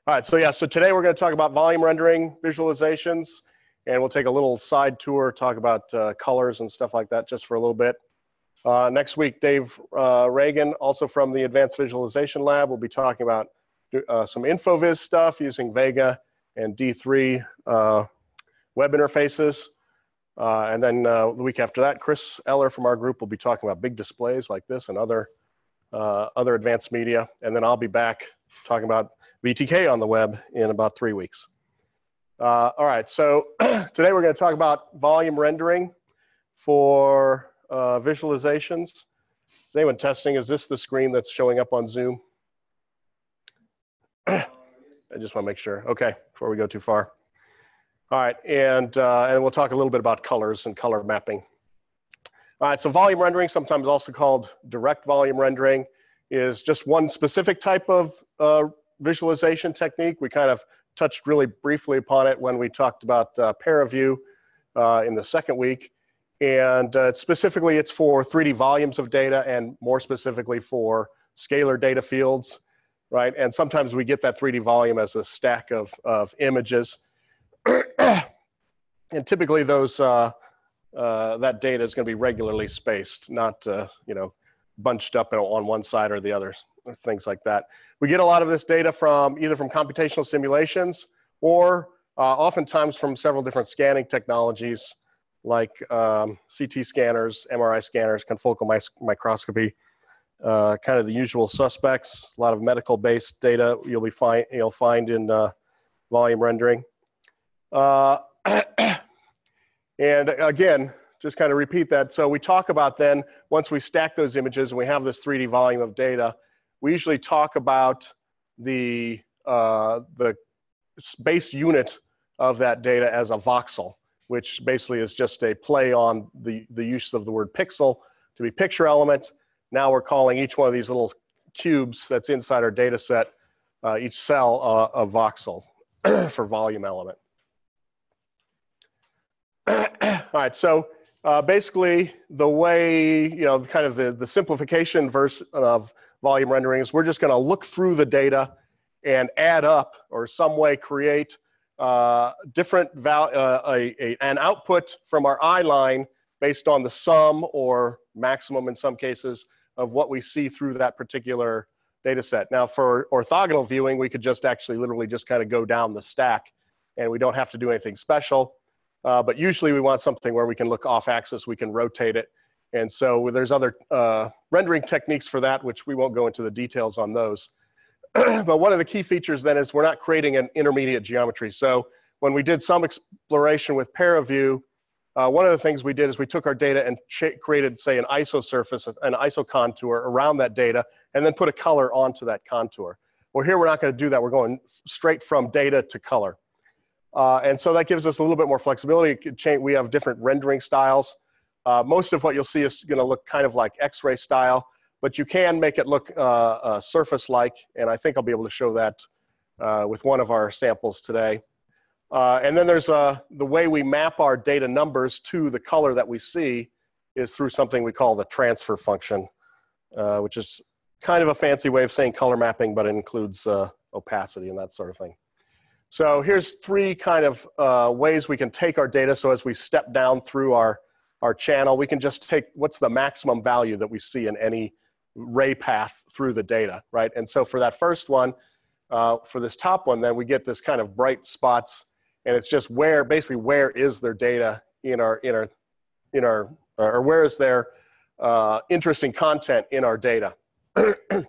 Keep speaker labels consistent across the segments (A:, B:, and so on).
A: All right, so yeah, so today we're going to talk about volume rendering visualizations, and we'll take a little side tour, talk about colors and stuff like that just for a little bit. Next week, Dave Reagan, also from the Advanced Visualization Lab, will be talking about some InfoVis stuff using Vega and D3 web interfaces. And then the week after that, Chris Eller from our group will be talking about big displays like this and other advanced media. And then I'll be back talking about VTK on the web in about 3 weeks. All right, so today we're going to talk about volume rendering for visualizations. Is anyone testing? Is this the screen that's showing up on Zoom? I just want to make sure. Okay, before we go too far. All right, and we'll talk a little bit about colors and color mapping. All right, so volume rendering, sometimes also called direct volume rendering, is just one specific type of visualization technique. We kind of touched really briefly upon it when we talked about ParaView in the second week. And specifically, it's for 3D volumes of data and more specifically for scalar data fields, right? And sometimes we get that 3D volume as a stack of images. And typically those, that data is going to be regularly spaced, not, you know, bunched up on one side or the other, or things like that. We get a lot of this data from either from computational simulations or oftentimes from several different scanning technologies like CT scanners, MRI scanners, confocal microscopy, kind of the usual suspects. A lot of medical-based data you'll find in volume rendering. And again, just kind of repeat that. So we talk about then, once we stack those images and we have this 3D volume of data, we usually talk about the base unit of that data as a voxel, which basically is just a play on the use of the word pixel to be picture element. Now we're calling each one of these little cubes that's inside our data set, each cell a voxel for volume element. All right, so basically the way, you know, kind of the simplification version of volume rendering is we're just going to look through the data and add up or some way create different an output from our eye line based on the sum or maximum in some cases of what we see through that particular data set. Now for orthogonal viewing, we could just actually literally just kind of go down the stack and we don't have to do anything special. But usually we want something where we can look off axis, we can rotate it. And so there's other rendering techniques for that, which we won't go into the details on those. But one of the key features then is we're not creating an intermediate geometry. So when we did some exploration with ParaView, one of the things we did is we took our data and created, say, an isosurface, an isocontour around that data, and then put a color onto that contour. Well, here we're not going to do that. We're going straight from data to color. And so that gives us a little bit more flexibility. It could change, we have different rendering styles. Most of what you'll see is going to look kind of like X-ray style, but you can make it look surface-like, and I think I'll be able to show that with one of our samples today. And then there's the way we map our data numbers to the color that we see is through something we call the transfer function, which is kind of a fancy way of saying color mapping, but it includes opacity and that sort of thing. So here's three kind of ways we can take our data. So as we step down through our channel, we can just take what's the maximum value that we see in any ray path through the data, right? And so for that first one, for this top one, then we get this kind of bright spots, and it's just basically where is their data or where is their interesting content in our data. And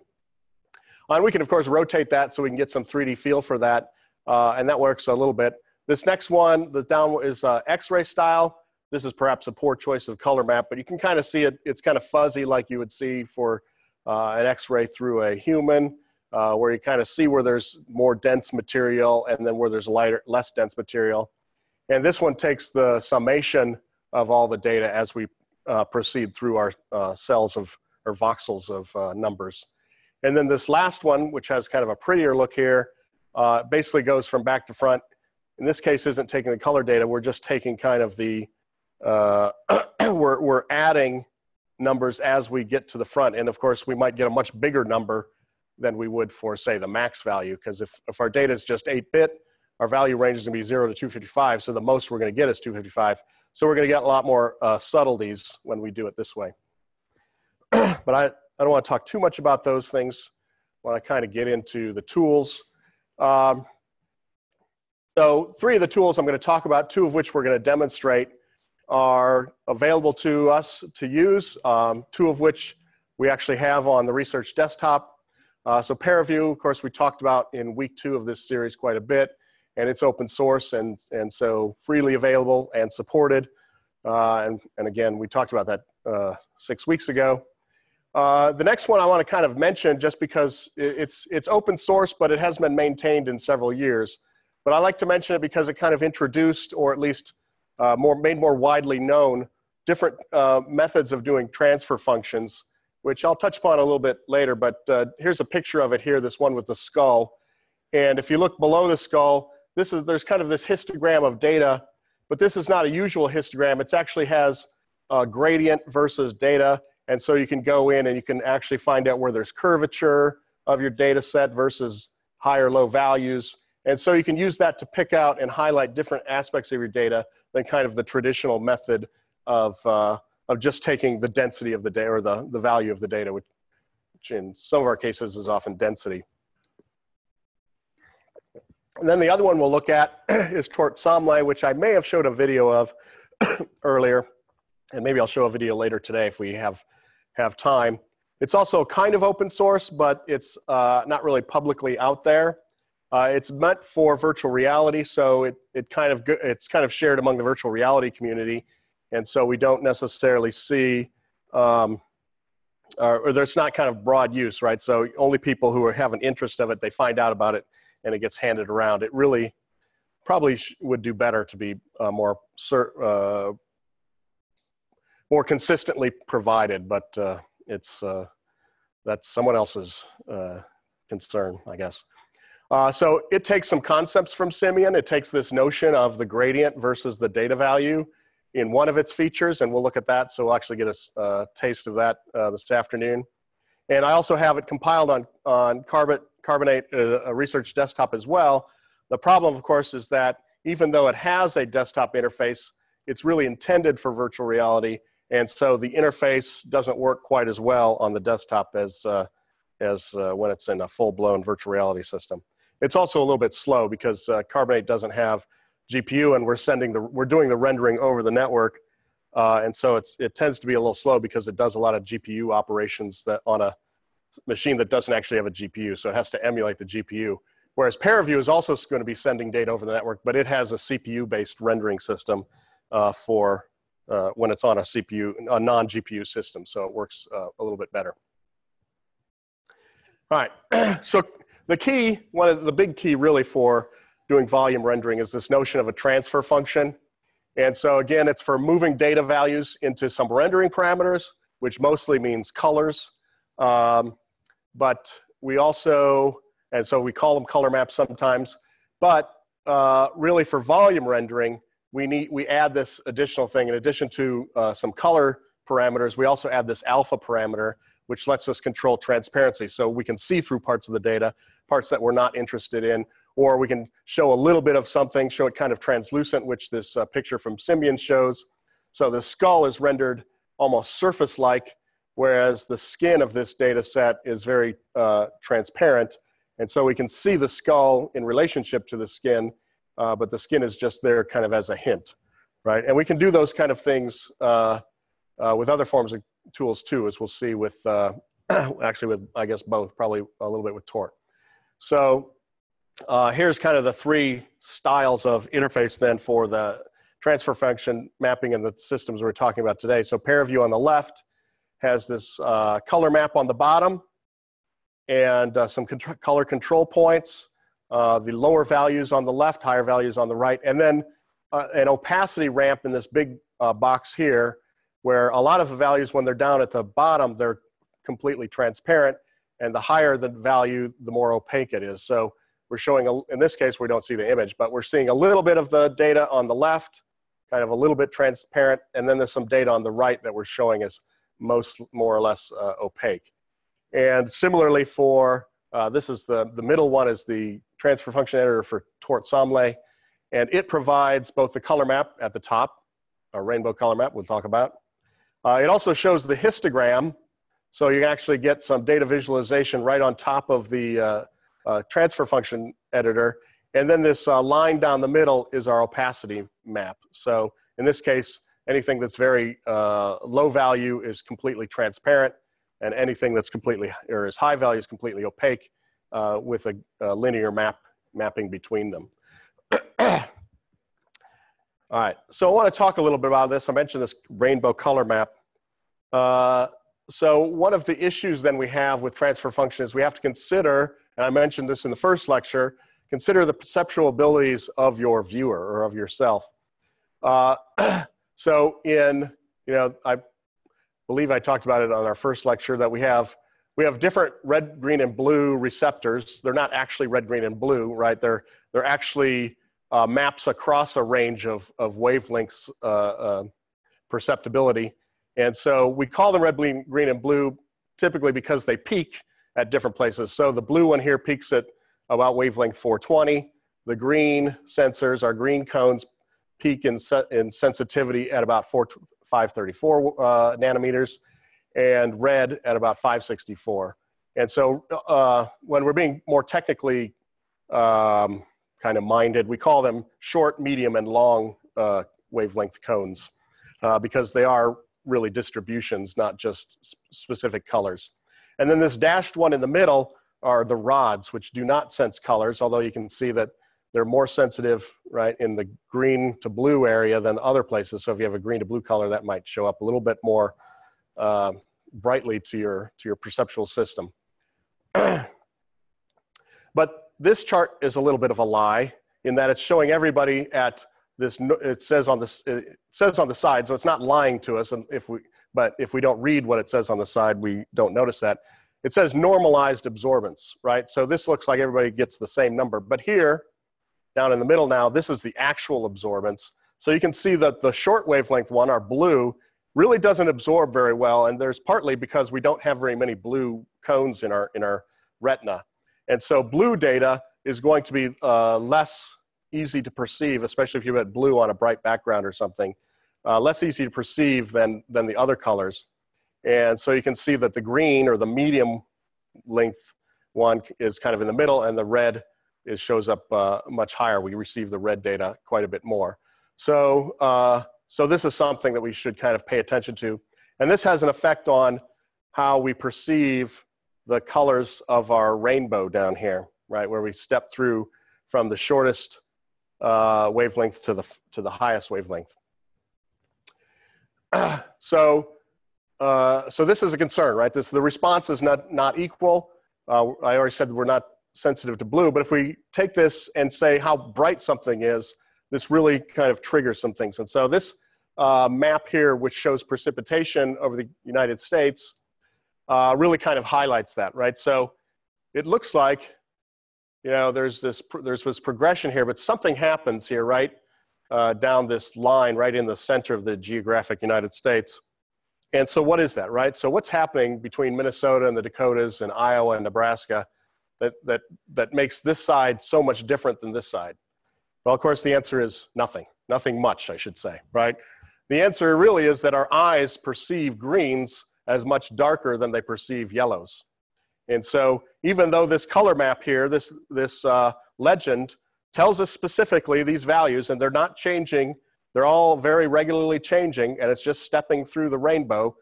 A: we can of course rotate that so we can get some 3D feel for that. And that works a little bit. This next one, the down is X-ray style. This is perhaps a poor choice of color map, but you can kind of see it. It's kind of fuzzy like you would see for an X-ray through a human, where you kind of see where there's more dense material and then where there's less dense material. And this one takes the summation of all the data as we proceed through our cells or voxels of numbers. And then this last one, which has kind of a prettier look here, basically goes from back to front. In this case, isn't taking the color data. We're just taking kind of the, we're adding numbers as we get to the front. And of course, we might get a much bigger number than we would for, say, the max value, because if our data is just 8-bit, our value range is going to be 0 to 255, so the most we're going to get is 255. So we're going to get a lot more subtleties when we do it this way. But I don't want to talk too much about those things when I kind of get into the tools. So 3 of the tools I'm going to talk about, 2 of which we're going to demonstrate, are available to us to use, 2 of which we actually have on the research desktop. So ParaView, of course, we talked about in week 2 of this series quite a bit, and it's open source and so freely available and supported. And again, we talked about that 6 weeks ago. The next one I want to kind of mention, just because it's open source, but it has been maintained in several years. But I like to mention it because it kind of introduced, or at least made more widely known, different methods of doing transfer functions, which I'll touch upon a little bit later. But here's a picture of it here, this one with the skull. And if you look below the skull, there's kind of this histogram of data, but this is not a usual histogram. It actually has gradient versus data. And so you can go in and you can actually find out where there's curvature of your data set versus high or low values. And so you can use that to pick out and highlight different aspects of your data than kind of the traditional method of just taking the density of the data, or the value of the data, which in some of our cases is often density. And then the other one we'll look at is Toirt Samhlaigh, which I may have showed a video of earlier, and maybe I'll show a video later today if we have time. It's also kind of open source, but it's not really publicly out there. It's meant for virtual reality, so it's kind of shared among the virtual reality community, and so we don't necessarily see, or there's not kind of broad use, right? So only people who have an interest of it, they find out about it, and it gets handed around. It really probably would do better to be more consistently provided, but that's someone else's concern, I guess. So it takes some concepts from Simian. It takes this notion of the gradient versus the data value in one of its features, and we'll look at that. So we'll actually get a taste of that this afternoon. And I also have it compiled on Carbonate Research Desktop as well. The problem, of course, is that even though it has a desktop interface, it's really intended for virtual reality, and so the interface doesn't work quite as well on the desktop as when it's in a full-blown virtual reality system. It's also a little bit slow because Carbonate doesn't have GPU, and we're doing the rendering over the network, and so it tends to be a little slow because it does a lot of GPU operations that on a machine that doesn't actually have a GPU, so it has to emulate the GPU. Whereas ParaView is also going to be sending data over the network, but it has a CPU-based rendering system for when it's on a non-GPU system, so it works a little bit better. All right, so the key, one of the big key really for doing volume rendering is this notion of a transfer function. And so again, it's for moving data values into some rendering parameters, which mostly means colors. But we also, and so we call them color maps sometimes, but really for volume rendering, we add this additional thing. In addition to some color parameters, we also add this alpha parameter, which lets us control transparency. So we can see through parts of the data, parts that we're not interested in, or we can show a little bit of something, show it kind of translucent, which this picture from Simian shows. So the skull is rendered almost surface-like, whereas the skin of this data set is very transparent. And so we can see the skull in relationship to the skin, but the skin is just there kind of as a hint, right? And we can do those kind of things with other forms of tools too, as we'll see with, actually with, I guess, both, probably a little bit with Toirt. So here's kind of the 3 styles of interface then for the transfer function mapping and the systems we're talking about today. So ParaView on the left has this color map on the bottom and some color control points, the lower values on the left, higher values on the right, and then an opacity ramp in this big box here, where a lot of the values, when they're down at the bottom, they're completely transparent, and the higher the value, the more opaque it is. So we're showing, in this case, we don't see the image, but we're seeing a little bit of the data on the left, kind of a little bit transparent, and then there's some data on the right that we're showing as more or less opaque. And similarly for This is the middle one is the transfer function editor for Toirt Samhlaigh, and it provides both the color map at the top, a rainbow color map we'll talk about. It also shows the histogram, so you can actually get some data visualization right on top of the transfer function editor. And then this line down the middle is our opacity map. So in this case, anything that's very low value is completely transparent, and anything that's completely, or is high value is completely opaque with a linear mapping between them. All right, so I want to talk a little bit about this. I mentioned this rainbow color map. So one of the issues then we have with transfer function is we have to consider, and I mentioned this in the first lecture, consider the perceptual abilities of your viewer or of yourself. So in, I believe I talked about it on our first lecture that we have different red, green, and blue receptors. They're not actually red, green, and blue, right? They're actually maps across a range of wavelengths perceptibility. And so we call them red, green, and blue typically because they peak at different places. So the blue one here peaks at about wavelength 420. The green sensors, our green cones, peak in sensitivity at about 534 nanometers, and red at about 564. And so when we're being more technically kind of minded, we call them short, medium, and long wavelength cones because they are really distributions, not just specific colors. And then this dashed one in the middle are the rods, which do not sense colors, although you can see that they're more sensitive, right, in the green to blue area than other places. So if you have a green to blue color, that might show up a little bit more brightly to your perceptual system. But this chart is a little bit of a lie in that it's showing everybody at this. It says on the side, so it's not lying to us. And but if we don't read what it says on the side, we don't notice that. It says normalized absorbance, right? So this looks like everybody gets the same number. But here, down in the middle now, this is the actual absorbance. So you can see that the short wavelength one, our blue, really doesn't absorb very well. And there's partly because we don't have very many blue cones in our retina. And so blue data is going to be less easy to perceive, especially if you had blue on a bright background or something, less easy to perceive than the other colors. And so you can see that the green or the medium length one is kind of in the middle, and the red shows up much higher. We receive the red data quite a bit more. So, so this is something that we should kind of pay attention to. And this has an effect on how we perceive the colors of our rainbow down here, right? Where we step through from the shortest wavelength to the highest wavelength. So this is a concern, right? The response is not equal. I already said we're not sensitive to blue, but if we take this and say how bright something is, this really kind of triggers some things. And so this map here, which shows precipitation over the United States, really kind of highlights that, right? So it looks like, there's this progression here, but something happens here, right? Down this line, right in the center of the geographic United States. And so what is that, right? So what's happening between Minnesota and the Dakotas and Iowa and Nebraska that makes this side so much different than this side? Well, of course, the answer is nothing. Nothing much, I should say, right? The answer really is that our eyes perceive greens as much darker than they perceive yellows. And so even though this color map here, this legend tells us specifically these values, and they're not changing, they're all very regularly changing, and it's just stepping through the rainbow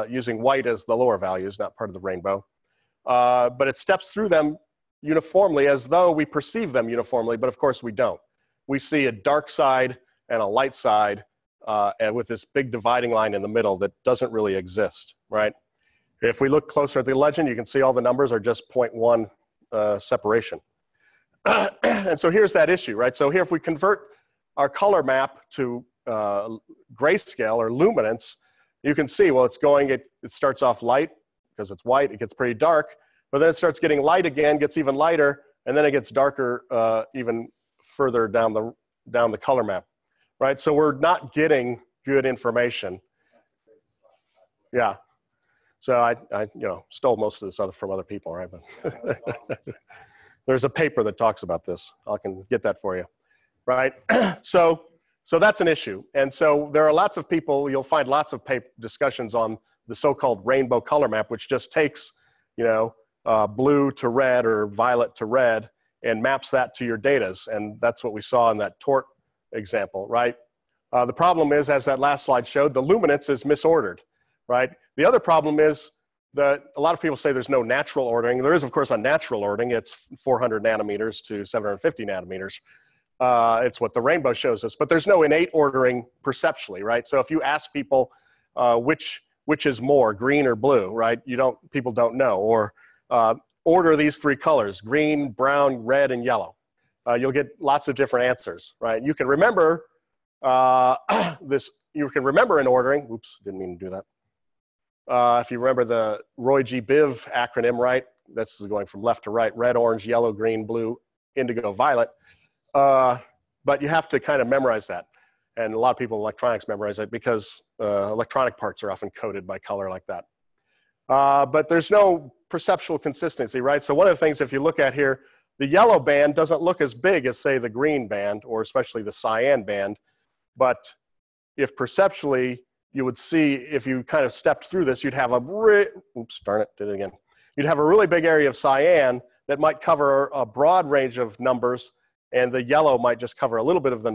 A: using white as the lower values, not part of the rainbow. But it steps through them uniformly as though we perceive them uniformly, but of course we don't. We see a dark side and a light side, and with this big dividing line in the middle that doesn't really exist, right? If we look closer at the legend, you can see all the numbers are just 0.1 separation. And so here's that issue, right? So here, if we convert our color map to grayscale or luminance, you can see, well, it starts off light because it's white, it gets pretty dark, but then it starts getting light again, gets even lighter, and then it gets darker even further down the color map, right? So we're not getting good information. Yeah. So I stole most of this from other people, right? But there's a paper that talks about this. I can get that for you, right? So that's an issue. And so there are lots of people, you'll find lots of discussions on the so-called rainbow color map, which just takes, blue to red or violet to red and maps that to your datas. And that's what we saw in that Toirt example, right? The problem is, as that last slide showed, the luminance is misordered, right? The other problem is that a lot of people say there's no natural ordering. There is, of course, a natural ordering. It's 400 nanometers to 750 nanometers. It's what the rainbow shows us, but there's no innate ordering perceptually, right? So if you ask people which is more, green or blue, right? People don't know. Or order these three colors: green, brown, red, and yellow. You'll get lots of different answers, right? You can remember this. You can remember in ordering. Oops, didn't mean to do that. If you remember the Roy G. Biv acronym, right? This is going from left to right: red, orange, yellow, green, blue, indigo, violet. But you have to kind of memorize that. And a lot of people in electronics memorize it because electronic parts are often coded by color like that. But there's no perceptual consistency, right? So one of the things, if you look at here, the yellow band doesn't look as big as, say, the green band, or especially the cyan band. But if perceptually, you would see, if you kind of stepped through this, you'd have oops, darn it, did it again. You'd have a really big area of cyan that might cover a broad range of numbers, and the yellow might just cover a little bit of the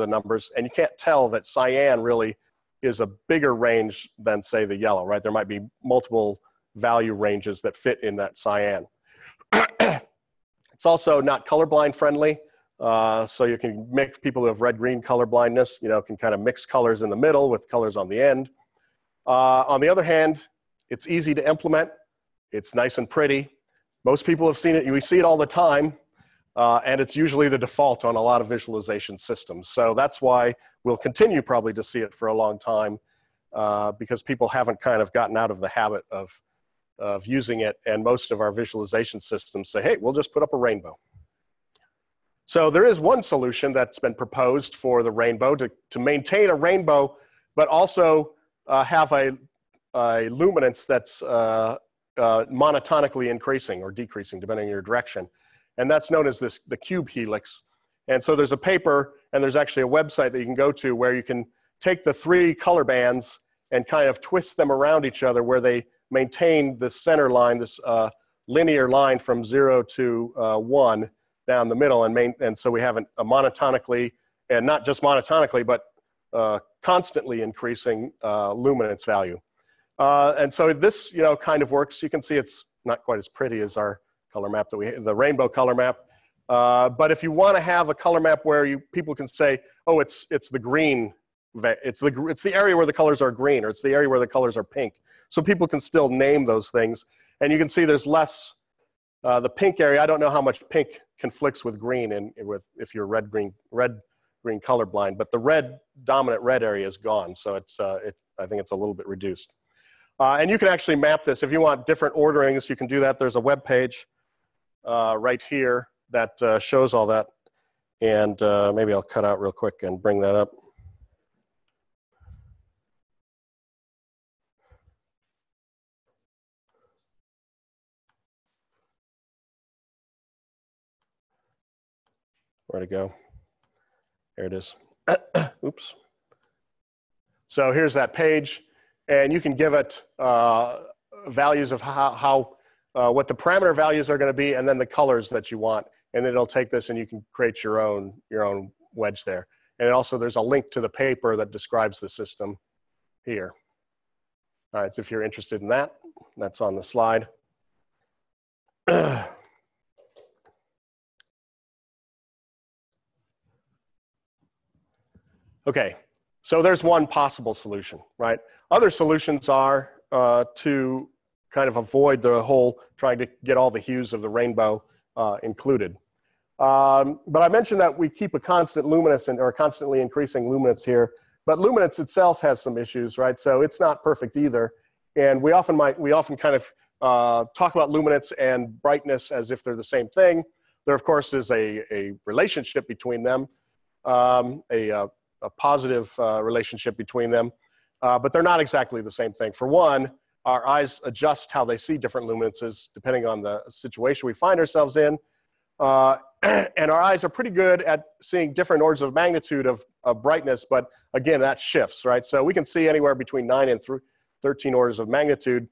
A: numbers, and you can't tell that cyan really is a bigger range than, say, the yellow, right? There might be multiple value ranges that fit in that cyan. It's also not colorblind friendly. So you can make people who have red-green color blindness, can kind of mix colors in the middle with colors on the end. On the other hand, it's easy to implement. It's nice and pretty. Most people have seen it. We see it all the time. And it's usually the default on a lot of visualization systems. So that's why we'll continue probably to see it for a long time, because people haven't kind of gotten out of the habit of using it. And most of our visualization systems say, hey, we'll just put up a rainbow. So there is one solution that's been proposed for the rainbow to maintain a rainbow, but also have a luminance that's monotonically increasing or decreasing, depending on your direction. And that's known as the cube helix. And so there's a paper, and there's actually a website that you can go to where you can take the three color bands and kind of twist them around each other, where they maintain the center line, this linear line from 0 to 1 down the middle. And so we have a monotonically, and not just monotonically, but constantly increasing luminance value. And so this, kind of works. You can see it's not quite as pretty as our color map the rainbow color map. But if you want to have a color map where people can say, oh, it's the green, it's the area where the colors are green, or it's the area where the colors are pink. So people can still name those things. And you can see there's less, the pink area, I don't know how much pink conflicts with green if you're red-green colorblind, but the dominant red area is gone. So I think it's a little bit reduced. And you can actually map this. If you want different orderings, you can do that. There's a web page right here that shows all that. And maybe I'll cut out real quick and bring that up. Where'd it go? There it is. Oops. So here's that page, and you can give it values of what the parameter values are going to be, and then the colors that you want, and then it'll take this and you can create your own wedge there. And also there's a link to the paper that describes the system here. All right, so if you're interested in that, that's on the slide. Okay, so there's one possible solution, right? Other solutions are to kind of avoid the whole trying to get all the hues of the rainbow included. But I mentioned that we keep a constant luminance or constantly increasing luminance here, but luminance itself has some issues, right? So it's not perfect either. And we often kind of talk about luminance and brightness as if they're the same thing. There, of course, is a relationship between them, a positive relationship between them, but they're not exactly the same thing. For one, our eyes adjust how they see different luminances depending on the situation we find ourselves in. And our eyes are pretty good at seeing different orders of magnitude of brightness, but again, that shifts, right? So we can see anywhere between 9 and 13 orders of magnitude,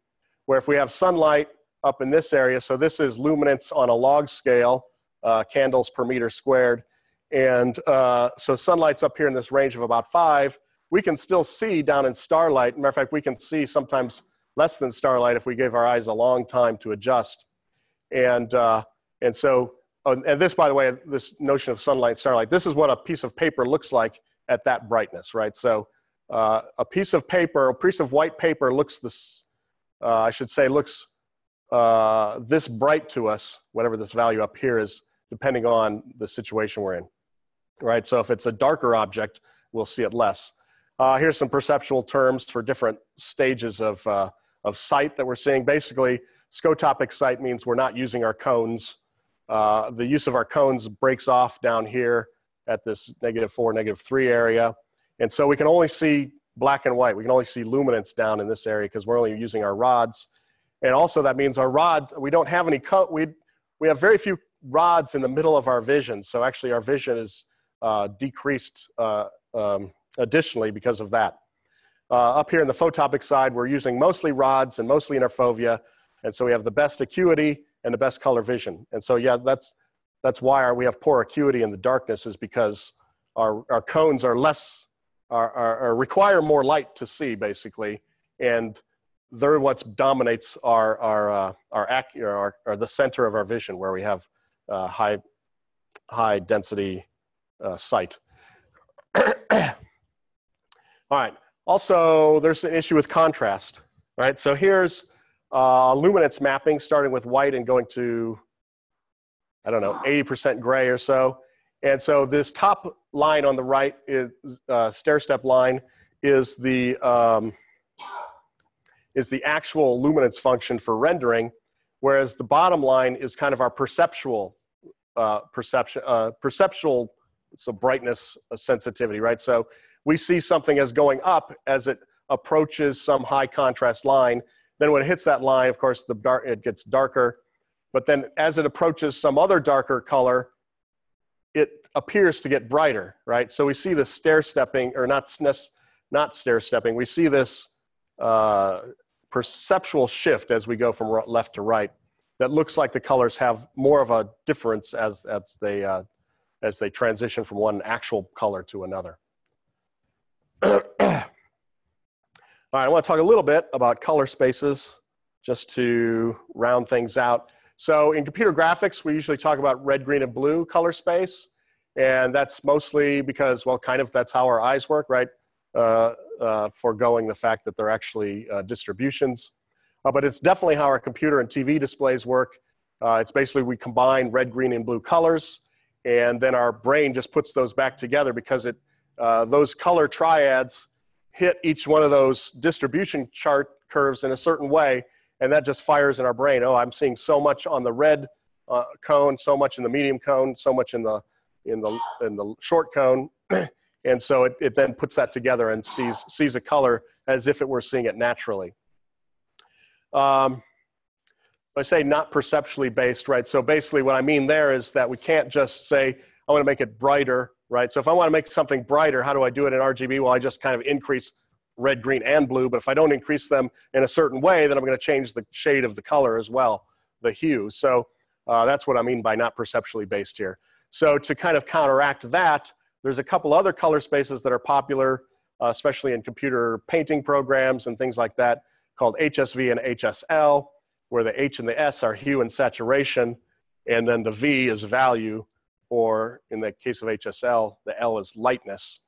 A: where if we have sunlight up in this area, so this is luminance on a log scale, candles per meter squared, and so sunlight's up here in this range of about 5, we can still see down in starlight. Matter of fact, we can see sometimes less than starlight if we give our eyes a long time to adjust. And so, and this, by the way, this notion of sunlight, starlight, this is what a piece of paper looks like at that brightness, right? So a piece of paper, a piece of white paper looks this, I should say, looks this bright to us, whatever this value up here is, depending on the situation we're in, right? So if it's a darker object, we'll see it less. Here's some perceptual terms for different stages of sight that we're seeing. Basically, scotopic sight means we're not using our cones. The use of our cones breaks off down here at this -4, -3 area. And so we can only see black and white. We can only see luminance down in this area because we're only using our rods. And also that means our rods, we don't have any, we have very few rods in the middle of our vision. So actually our vision is decreased additionally because of that. Up here in the photopic side, we're using mostly rods and mostly in our fovea. And so we have the best acuity and the best color vision. And so, yeah, that's why we have poor acuity in the darkness, is because our cones are less, require more light to see, basically. And they're what dominates the center of our vision, where we have high density sight. All right. Also, there's an issue with contrast, right? So here's luminance mapping, starting with white and going to, I don't know, 80% gray or so. And so this top line on the right is stair-step line is the actual luminance function for rendering, whereas the bottom line is kind of our perceptual so brightness sensitivity, right? So we see something as going up as it approaches some high contrast line. Then when it hits that line, of course, it gets darker. But then as it approaches some other darker color, it appears to get brighter, right? So we see this stair-stepping, or not stair-stepping, we see this perceptual shift as we go from left to right that looks like the colors have more of a difference as they transition from one actual color to another. All right, I want to talk a little bit about color spaces just to round things out. So in computer graphics, we usually talk about red, green, and blue color space. And that's mostly because, well, kind of that's how our eyes work, right? Foregoing the fact that they're actually distributions. But it's definitely how our computer and TV displays work. It's basically we combine red, green, and blue colors, and then our brain just puts those back together because those color triads hit each one of those distribution chart curves in a certain way, and that just fires in our brain. Oh, I'm seeing so much on the red cone, so much in the medium cone, so much in the short cone, and so it then puts that together and sees a color as if it were seeing it naturally. I say not perceptually based, right? So basically what I mean there is that we can't just say, I want to make it brighter, right? So if I want to make something brighter, how do I do it in RGB? Well, I just kind of increase red, green, and blue, but if I don't increase them in a certain way, then I'm going to change the shade of the color as well, the hue. So that's what I mean by not perceptually based here. So to kind of counteract that, there's a couple other color spaces that are popular, especially in computer painting programs and things like that, called HSV and HSL, where the H and the S are hue and saturation, and then the V is value, or in the case of HSL, the L is lightness.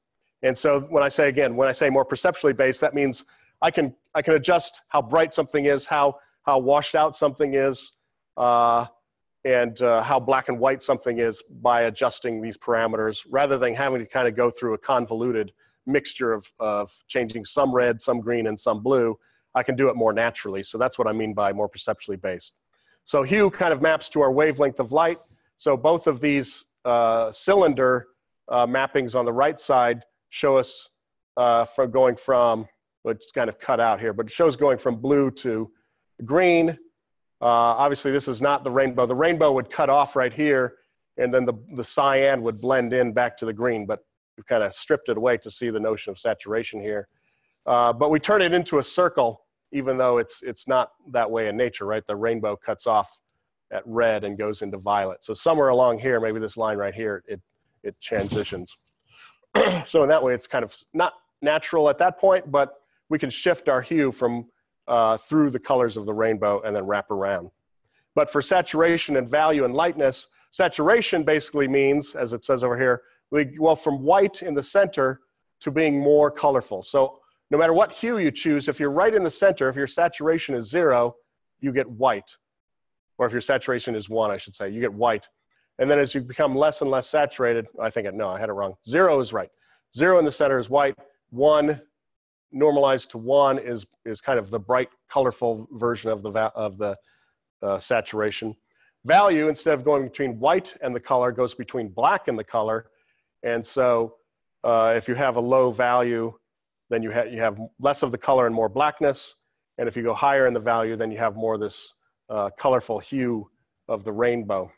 A: And so when I say more perceptually based, that means I can adjust how bright something is, how washed out something is, and how black and white something is by adjusting these parameters, rather than having to kind of go through a convoluted mixture of changing some red, some green, and some blue. I can do it more naturally. So that's what I mean by more perceptually based. So hue kind of maps to our wavelength of light. So both of these cylinder mappings on the right side show us from going from which is kind of cut out here, but it shows going from blue to green. Obviously, this is not the rainbow. The rainbow would cut off right here, and then the cyan would blend in back to the green, but we've kind of stripped it away to see the notion of saturation here. But we turn it into a circle, even though it's not that way in nature, right? The rainbow cuts off at red and goes into violet. So somewhere along here, maybe this line right here, it transitions. So in that way, it's kind of not natural at that point, but we can shift our hue from through the colors of the rainbow and then wrap around. But for saturation and value and lightness, saturation basically means, as it says over here, we go from white in the center to being more colorful. So no matter what hue you choose, if you're right in the center, if your saturation is 0, you get white. Or if your saturation is 1, I should say, you get white. And then as you become less and less saturated, I had it wrong. 0 is right. 0 in the center is white. 1 normalized to 1 is kind of the bright, colorful version of the saturation. Value, instead of going between white and the color, goes between black and the color. And so if you have a low value, then you have less of the color and more blackness. And if you go higher in the value, then you have more of this colorful hue of the rainbow.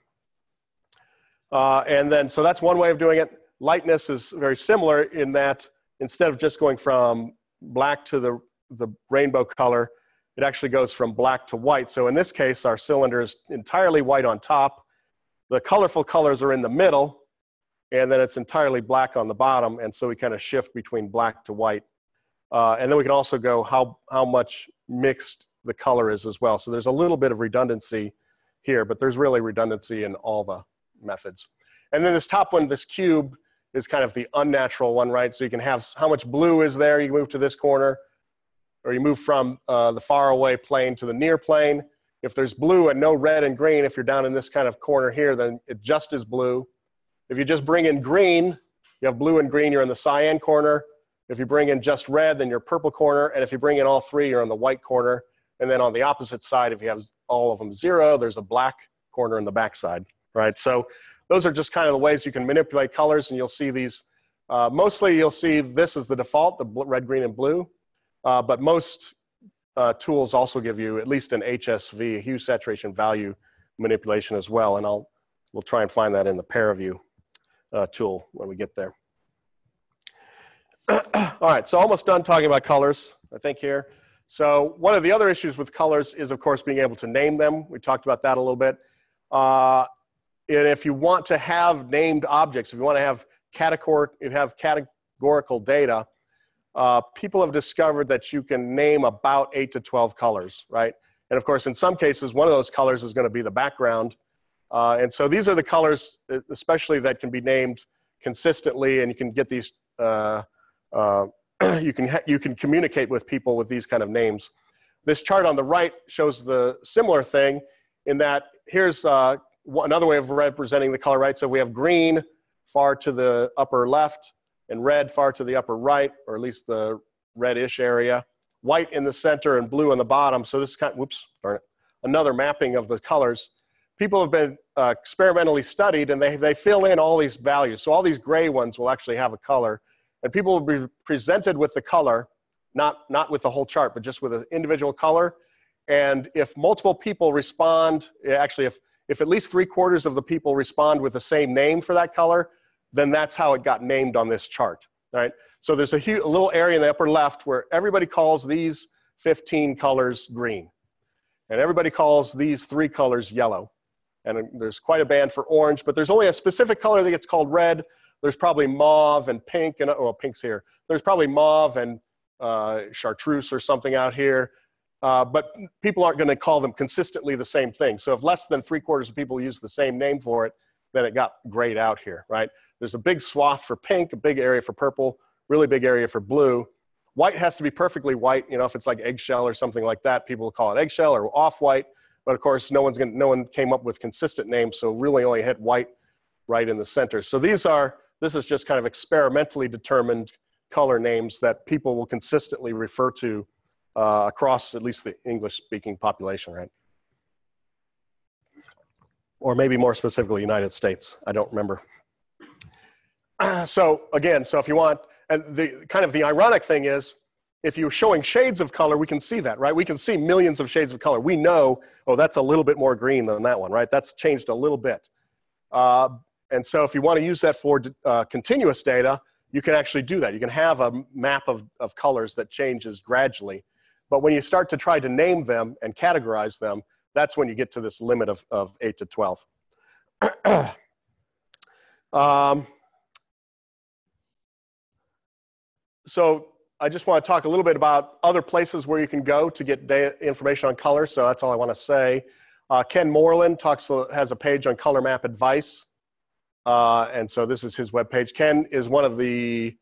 A: And then, so that's one way of doing it. Lightness is very similar in that instead of just going from black to the rainbow color, it actually goes from black to white. So in this case, our cylinder is entirely white on top. The colorful colors are in the middle, and then it's entirely black on the bottom. And so we kind of shift between black to white. And then we can also go how much mixed the color is as well. So there's a little bit of redundancy here, but there's really redundancy in all the methods. And then this top one, this cube, is kind of the unnatural one, right? So you can have how much blue is there. You move to this corner, or you move from the far away plane to the near plane. If there's blue and no red and green, if you're down in this kind of corner here, then it just is blue. If you just bring in green, you have blue and green, you're in the cyan corner. If you bring in just red, then you're purple corner. And if you bring in all three, you're on the white corner. And then on the opposite side, if you have all of them 0, there's a black corner in the backside, right? So those are just kind of the ways you can manipulate colors, and you'll see these. Mostly you'll see this is the default, the red, green, and blue. But most tools also give you at least an HSV, hue saturation value manipulation as well. And we'll try and find that in the ParaView tool when we get there. All right, so almost done talking about colors, I think here. So one of the other issues with colors is, of course, being able to name them. We talked about that a little bit. And if you want to have named objects, if you want to have categorical data, people have discovered that you can name about 8 to 12 colors, right? And of course, in some cases, one of those colors is going to be the background. And so these are the colors, especially that can be named consistently, and you can get these, you can communicate with people with these kind of names. This chart on the right shows the similar thing in that here's another way of representing the color, right? So we have green far to the upper left and red far to the upper right, or at least the reddish area, white in the center and blue on the bottom. So this is kind of, whoops, darn it, another mapping of the colors. People have been experimentally studied, and they fill in all these values. So all these gray ones will actually have a color, and people will be presented with the color, not with the whole chart, but just with an individual color. And if multiple people respond, actually if at least 3/4 of the people respond with the same name for that color, then that's how it got named on this chart, right? So there's a little area in the upper left where everybody calls these 15 colors green, and everybody calls these 3 colors yellow. And there's quite a band for orange, but there's only a specific color that gets called red. There's probably mauve and pink, and well, pink's here. There's probably mauve and chartreuse or something out here. But people aren't going to call them consistently the same thing. So if less than 3/4 of people use the same name for it, then it got grayed out here, right? There's a big swath for pink, a big area for purple, really big area for blue. White has to be perfectly white. You know, if it's like eggshell or something like that, people will call it eggshell or off-white. But of course, no one came up with consistent names, so really only hit white right in the center. So this is just kind of experimentally determined color names that people will consistently refer to across at least the English-speaking population, right? Or maybe more specifically, United States. I don't remember. So again, so if you want, and the ironic thing is, if you're showing shades of color, we can see that, right? We can see millions of shades of color. We know, oh, that's a little bit more green than that one, right? That's changed a little bit. And so if you want to use that for continuous data, you can actually do that. You can have a map of colors that changes gradually. But when you start to try to name them and categorize them, that's when you get to this limit of 8 to 12. So I just want to talk a little bit about other places where you can go to get information on color. So that's all I want to say. Ken Moreland has a page on color map advice. And so this is his webpage. Ken is one of the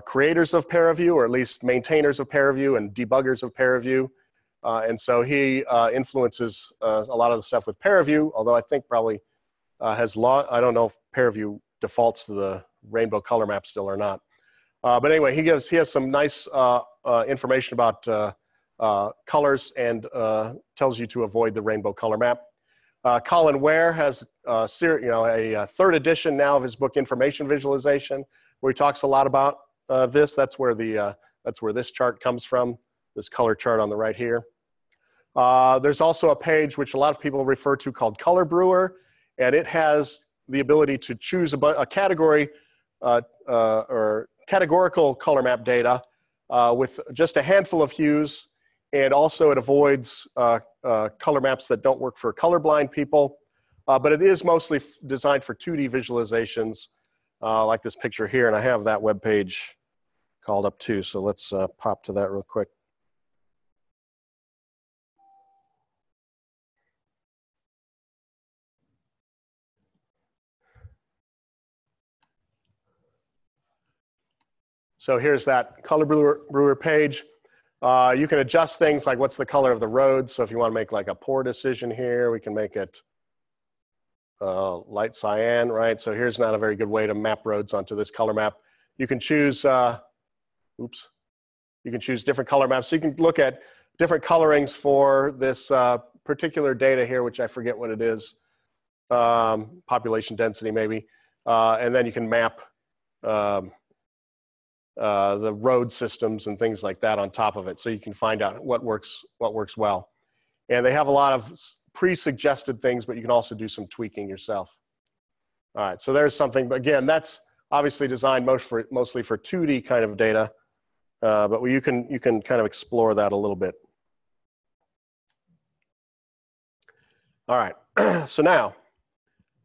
A: creators of ParaView, or at least maintainers of ParaView and debuggers of ParaView. And so he influences a lot of the stuff with ParaView, although I think probably I don't know if ParaView defaults to the rainbow color map still or not. But anyway, he has some nice information about colors and tells you to avoid the rainbow color map. Colin Ware has a third edition now of his book Information Visualization, where he talks a lot about this. That's where this chart comes from, this color chart on the right here. There's also a page which a lot of people refer to called Color Brewer, and it has the ability to choose a category or categorical color map data with just a handful of hues, and also it avoids color maps that don't work for colorblind people, but it is mostly designed for 2D visualizations, like this picture here, and I have that web page called up too, so let's pop to that real quick. So here's that Color Brewer page. You can adjust things like what's the color of the road. So if you want to make like a poor decision here, we can make it light cyan, right? So here's not a very good way to map roads onto this color map. You can choose, you can choose different color maps. So you can look at different colorings for this particular data here, which I forget what it is, population density maybe. And then you can map the road systems and things like that on top of it, so you can find out what works well. And they have a lot of pre-suggested things, but you can also do some tweaking yourself. All right, so there's something, but again, that's obviously designed mostly for 2D kind of data, but you can kind of explore that a little bit. All right, so now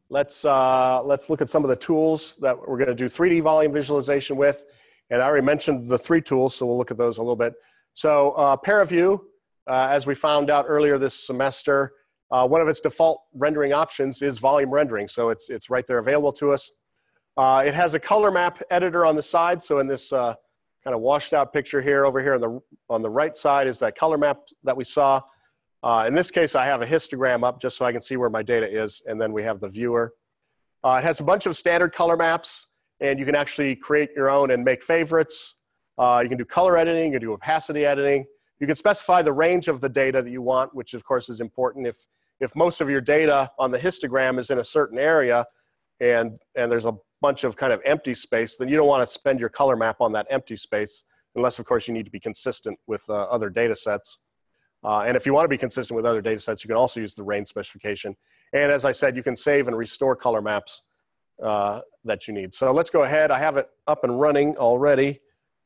A: let's look at some of the tools that we're going to do 3D volume visualization with. And I already mentioned the 3 tools, so we'll look at those a little bit. So ParaView, as we found out earlier this semester, one of its default rendering options is volume rendering. So it's right there available to us. It has a color map editor on the side. So in this kind of washed out picture here, over here on the right side is that color map that we saw. In this case, I have a histogram up just so I can see where my data is. And then we have the viewer. It has a bunch of standard color maps. And you can actually create your own and make favorites. You can do color editing, you can do opacity editing. You can specify the range of the data that you want, which of course is important. If most of your data on the histogram is in a certain area and there's a bunch of kind of empty space, then you don't want to spend your color map on that empty space, unless of course you need to be consistent with other data sets. And if you want to be consistent with other data sets, you can also use the range specification. And as I said, you can save and restore color maps that you need. So let's go ahead. I have it up and running already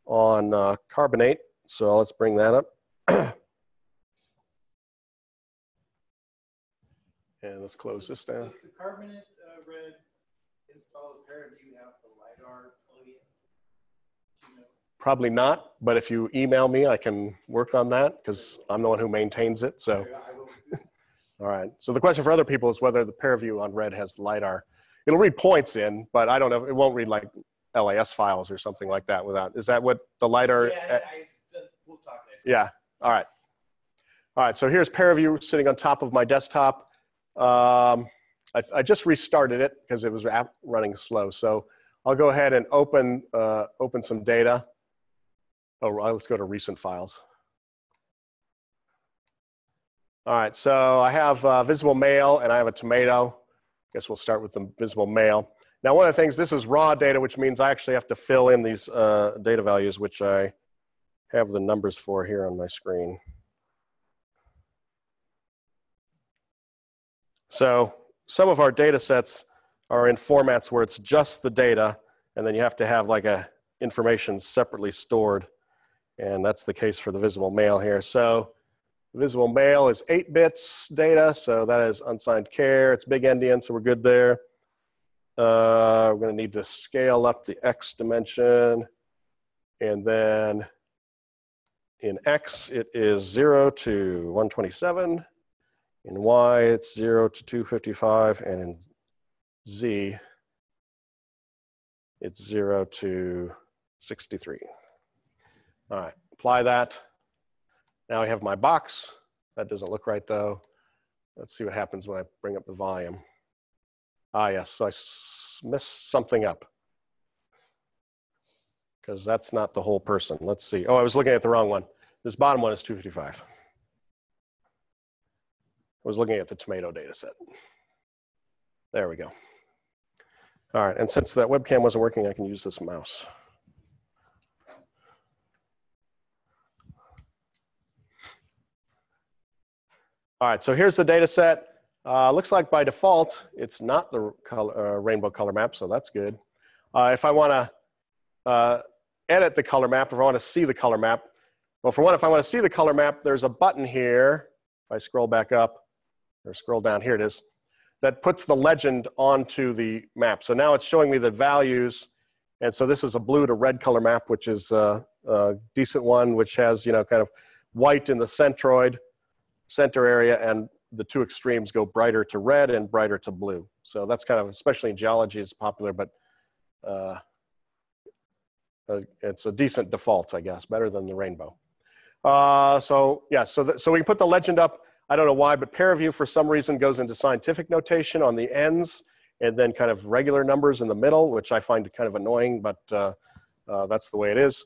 A: on Carbonate. So let's bring that up. And let's close this down.
B: Does the Carbonate Red installed ParaView have the LiDAR plugin? You know?
A: Probably not, but if you email me, I can work on that because I'm the one who maintains it. So, all right. So the question for other people is whether the ParaView on Red has LiDAR. It'll read points in, but I don't know. It won't read like LAS files or something like that without. Is that what the LiDAR?
B: Yeah, we'll talk later.
A: Yeah. All right. All right. So here's ParaView sitting on top of my desktop. I just restarted it because it was running slow. So I'll go ahead and open some data. Oh, let's go to recent files. All right. So I have visible male and I have a tomato. I guess we'll start with the visible male. Now, one of the things, this is raw data, which means I actually have to fill in these data values, which I have the numbers for here on my screen. So some of our data sets are in formats where it's just the data, and then you have to have like information separately stored. And that's the case for the visible male here. So the visible male is 8 bits data, so that is unsigned care. It's big endian, so we're good there. We're going to need to scale up the X dimension. And then in X, it is 0 to 127. In Y, it's 0 to 255. And in Z, it's 0 to 63. All right, apply that. Now I have my box. That doesn't look right though. Let's see what happens when I bring up the volume. Ah, yes, so I messed something up because that's not the whole person. Let's see. Oh, I was looking at the wrong one. This bottom one is 255. I was looking at the tomato data set. There we go. All right, and since that webcam wasn't working, I can use this mouse. All right, so here's the data set. Looks like by default, it's not the rainbow color map, so that's good. If I want to edit the color map, if I want to see the color map, well, for one, if I want to see the color map, there's a button here. If I scroll back up, or scroll down, here it is, that puts the legend onto the map. So now it's showing me the values. And so this is a blue to red color map, which is a decent one, which has, you know, kind of white in the center area, and the two extremes go brighter to red and brighter to blue. So that's kind of, especially in geology, is popular, but it's a decent default, I guess, better than the rainbow. So yeah, so we can put the legend up. I don't know why, but ParaView for some reason goes into scientific notation on the ends and then kind of regular numbers in the middle, which I find kind of annoying, but that's the way it is.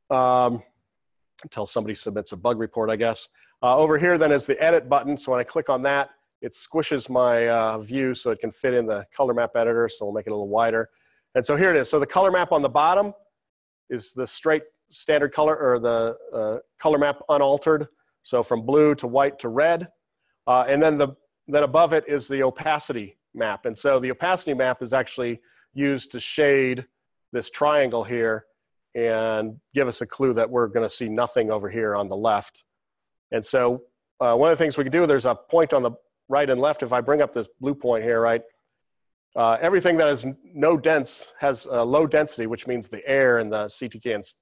A: Until somebody submits a bug report, I guess. Over here then is the edit button. So when I click on that, it squishes my view so it can fit in the color map editor. So we'll make it a little wider. And so here it is. So the color map on the bottom is the straight standard color, or the color map unaltered. So from blue to white to red. And then above it is the opacity map. And so the opacity map is actually used to shade this triangle here and give us a clue that we're going to see nothing over here on the left. And so one of the things we can do, there's a point on the right and left. If I bring up this blue point here, right, everything that is no dense has a low density, which means the air in the CTK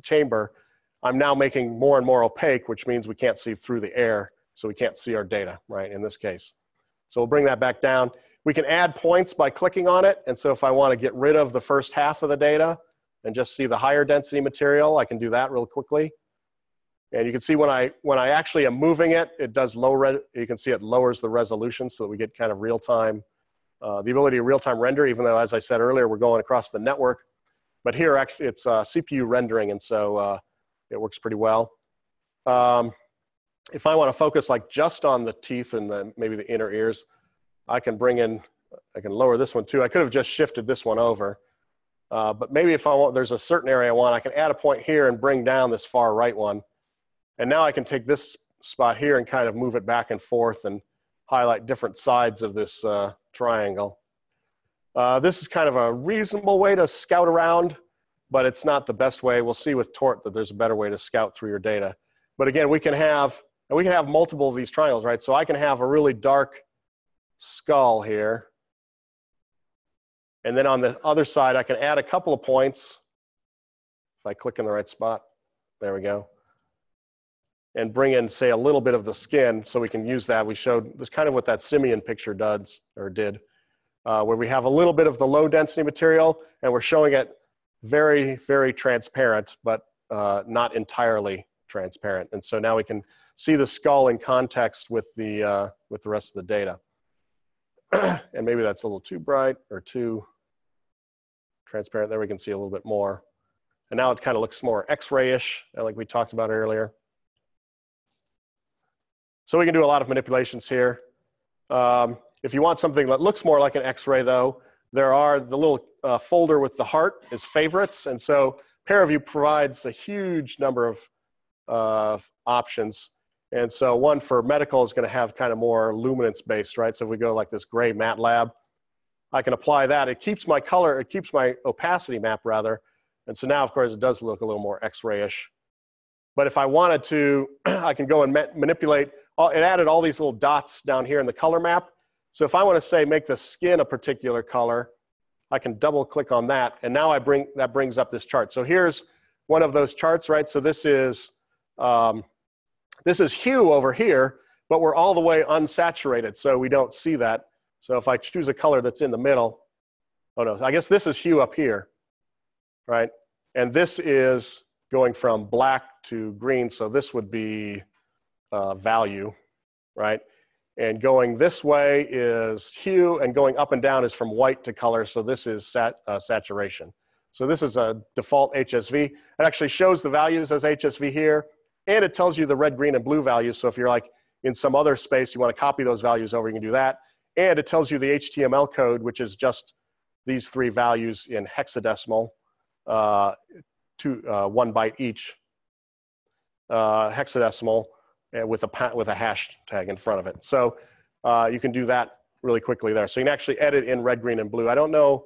A: chamber, I'm now making more and more opaque, which means we can't see through the air, so we can't see our data, right, in this case. So we'll bring that back down. We can add points by clicking on it. And so if I want to get rid of the first half of the data and just see the higher density material, I can do that real quickly. And you can see when I actually am moving it, it does you can see it lowers the resolution so that we get kind of real-time, the ability to real-time render, even though, as I said earlier, we're going across the network. But here, actually, it's CPU rendering, and so it works pretty well. If I want to focus like just on the teeth and maybe the inner ears, I can lower this one too. I could have just shifted this one over. But maybe if there's a certain area I want, I can add a point here and bring down this far right one. And now I can take this spot here and kind of move it back and forth and highlight different sides of this triangle. This is kind of a reasonable way to scout around, but it's not the best way. We'll see with Toirt that there's a better way to scout through your data. But again, we can have multiple of these triangles, right? So I can have a really dark skull here. And then on the other side, I can add a couple of points. If I click in the right spot, there we go. And bring in, say, a little bit of the skin so we can use that. We showed, this kind of what that Simian picture did, where we have a little bit of the low density material and we're showing it very, very transparent, but not entirely transparent. And so now we can see the skull in context with the rest of the data. And maybe that's a little too bright or too transparent. There we can see a little bit more. And now it kind of looks more X-ray-ish, like we talked about earlier. So we can do a lot of manipulations here. If you want something that looks more like an X-ray, though, there are the little folder with the heart is favorites. And so ParaView provides a huge number of options. And so one for medical is going to have kind of more luminance based, right? So if we go like this gray MATLAB, I can apply that. It keeps my color, it keeps my opacity map rather. And so now, of course, it does look a little more X-rayish. But if I wanted to, I can go and manipulate. It added all these little dots down here in the color map. So if I want to say make the skin a particular color, I can double click on that. And now that brings up this chart. So here's one of those charts, right? So this is hue over here, but we're all the way unsaturated, so we don't see that. So if I choose a color that's in the middle, oh no, I guess this is hue up here, right? And this is going from black to green, so this would be value, right? And going this way is hue, and going up and down is from white to color, so this is saturation. So this is a default HSV. It actually shows the values as HSV here, and it tells you the red, green, and blue values. So if you're like in some other space, you want to copy those values over, you can do that. And it tells you the HTML code, which is just these 3 values in hexadecimal, 1 byte each, hexadecimal, with a hash tag in front of it. So you can do that really quickly there. So you can actually edit in red, green, and blue. I don't know.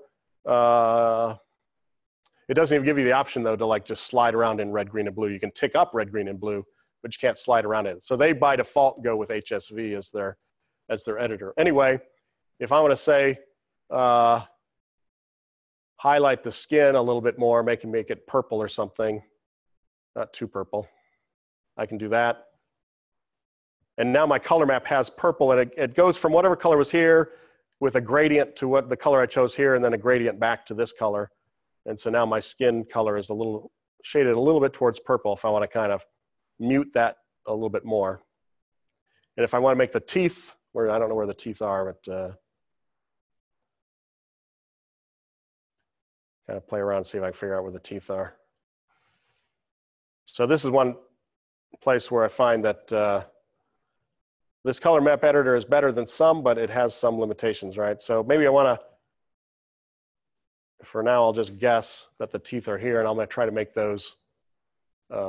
A: It doesn't even give you the option, though, to like just slide around in red, green, and blue. You can tick up red, green, and blue, but you can't slide around it. So they, by default, go with HSV as their editor. Anyway, if I want to say highlight the skin a little bit more, make it purple or something, not too purple, I can do that. And now my color map has purple, and it goes from whatever color was here with a gradient to what the color I chose here, and then a gradient back to this color. And so now my skin color is shaded a little bit towards purple if I want to kind of mute that a little bit more. And if I want to make the teeth, I don't know where the teeth are, but kind of play around and see if I can figure out where the teeth are. So this is one place where I find that this color map editor is better than some, but it has some limitations, right? So maybe I want to, for now, I'll just guess that the teeth are here, and I'm going to try to make those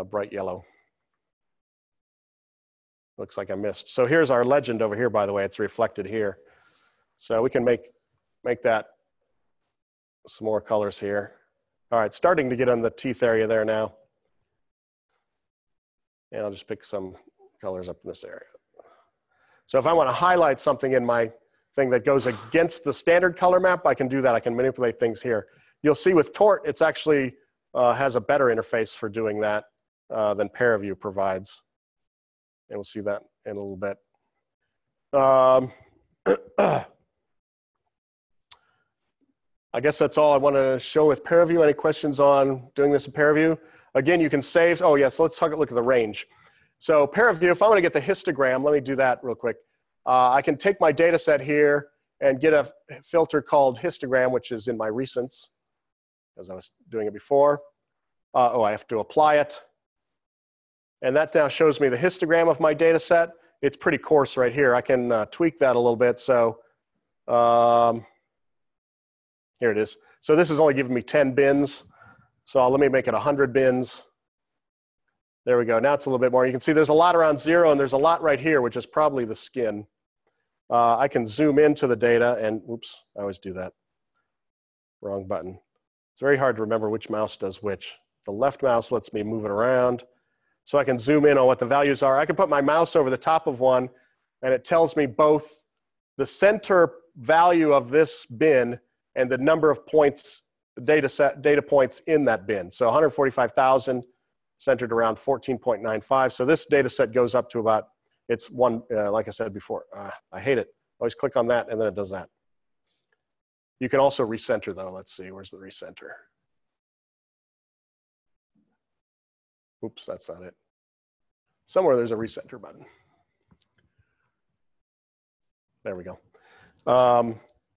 A: bright yellow. Looks like I missed. So here's our legend over here, by the way. It's reflected here. So we can make that some more colors here. All right, starting to get on the teeth area there now. And I'll just pick some colors up in this area. So if I want to highlight something in my thing that goes against the standard color map, I can do that. I can manipulate things here. You'll see with Toirt, it's actually has a better interface for doing that than ParaView provides. And we'll see that in a little bit. I guess that's all I want to show with ParaView. Any questions on doing this in ParaView? Again, you can save. Oh, yes, let's look at the range. So ParaView, if I want to get the histogram, let me do that real quick. I can take my data set here and get a filter called histogram, which is in my recents, as I was doing it before. I have to apply it. And that now shows me the histogram of my data set. It's pretty coarse right here. I can tweak that a little bit. So here it is. So this is only giving me 10 bins. So let me make it 100 bins. There we go. Now it's a little bit more. You can see there's a lot around 0, and there's a lot right here, which is probably the skin. I can zoom into the data, and oops, I always do that. Wrong button. It's very hard to remember which mouse does which. The left mouse lets me move it around. So I can zoom in on what the values are. I can put my mouse over the top of one, and it tells me both the center value of this bin and the number of points, data points in that bin. So 145,000 centered around 14.95. So this data set goes up to about, it's one, like I said before, I hate it. Always click on that, and then it does that. You can also recenter, though. Let's see, where's the recenter? Oops, that's not it. Somewhere there's a recenter button. There we go.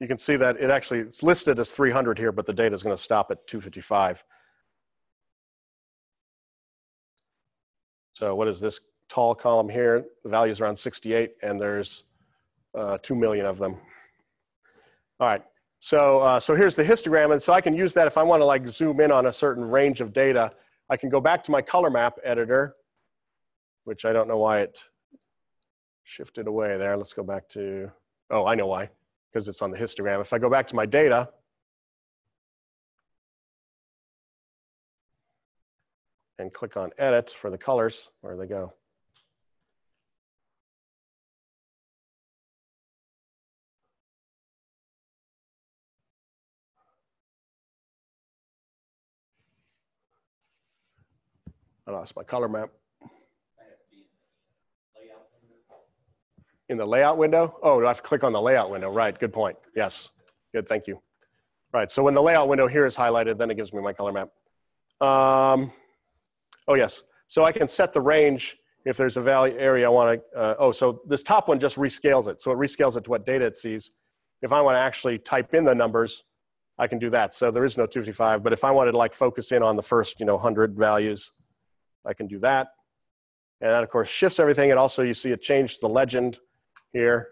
A: You can see that it's listed as 300 here, but the data is going to stop at 255. So what is this tall column here? The value is around 68, and there's 2 million of them. All right. So here's the histogram, and so I can use that if I want to like zoom in on a certain range of data. I can go back to my color map editor, which I don't know why it shifted away there. Let's go back to, oh, I know why, because it's on the histogram. If I go back to my data, and click on edit for the colors, where they go? I lost my color map. In the layout window? Oh, do I have to click on the layout window? Right, good point. Yes, good, thank you. Right, so when the layout window here is highlighted, then it gives me my color map. Oh yes, so I can set the range if there's a value area I want to, oh, so this top one just rescales it. So it rescales it to what data it sees. If I want to actually type in the numbers, I can do that. So there is no 255, but if I wanted to like focus in on the first, 100 values, I can do that. And that of course shifts everything. And also you see it changed the legend here,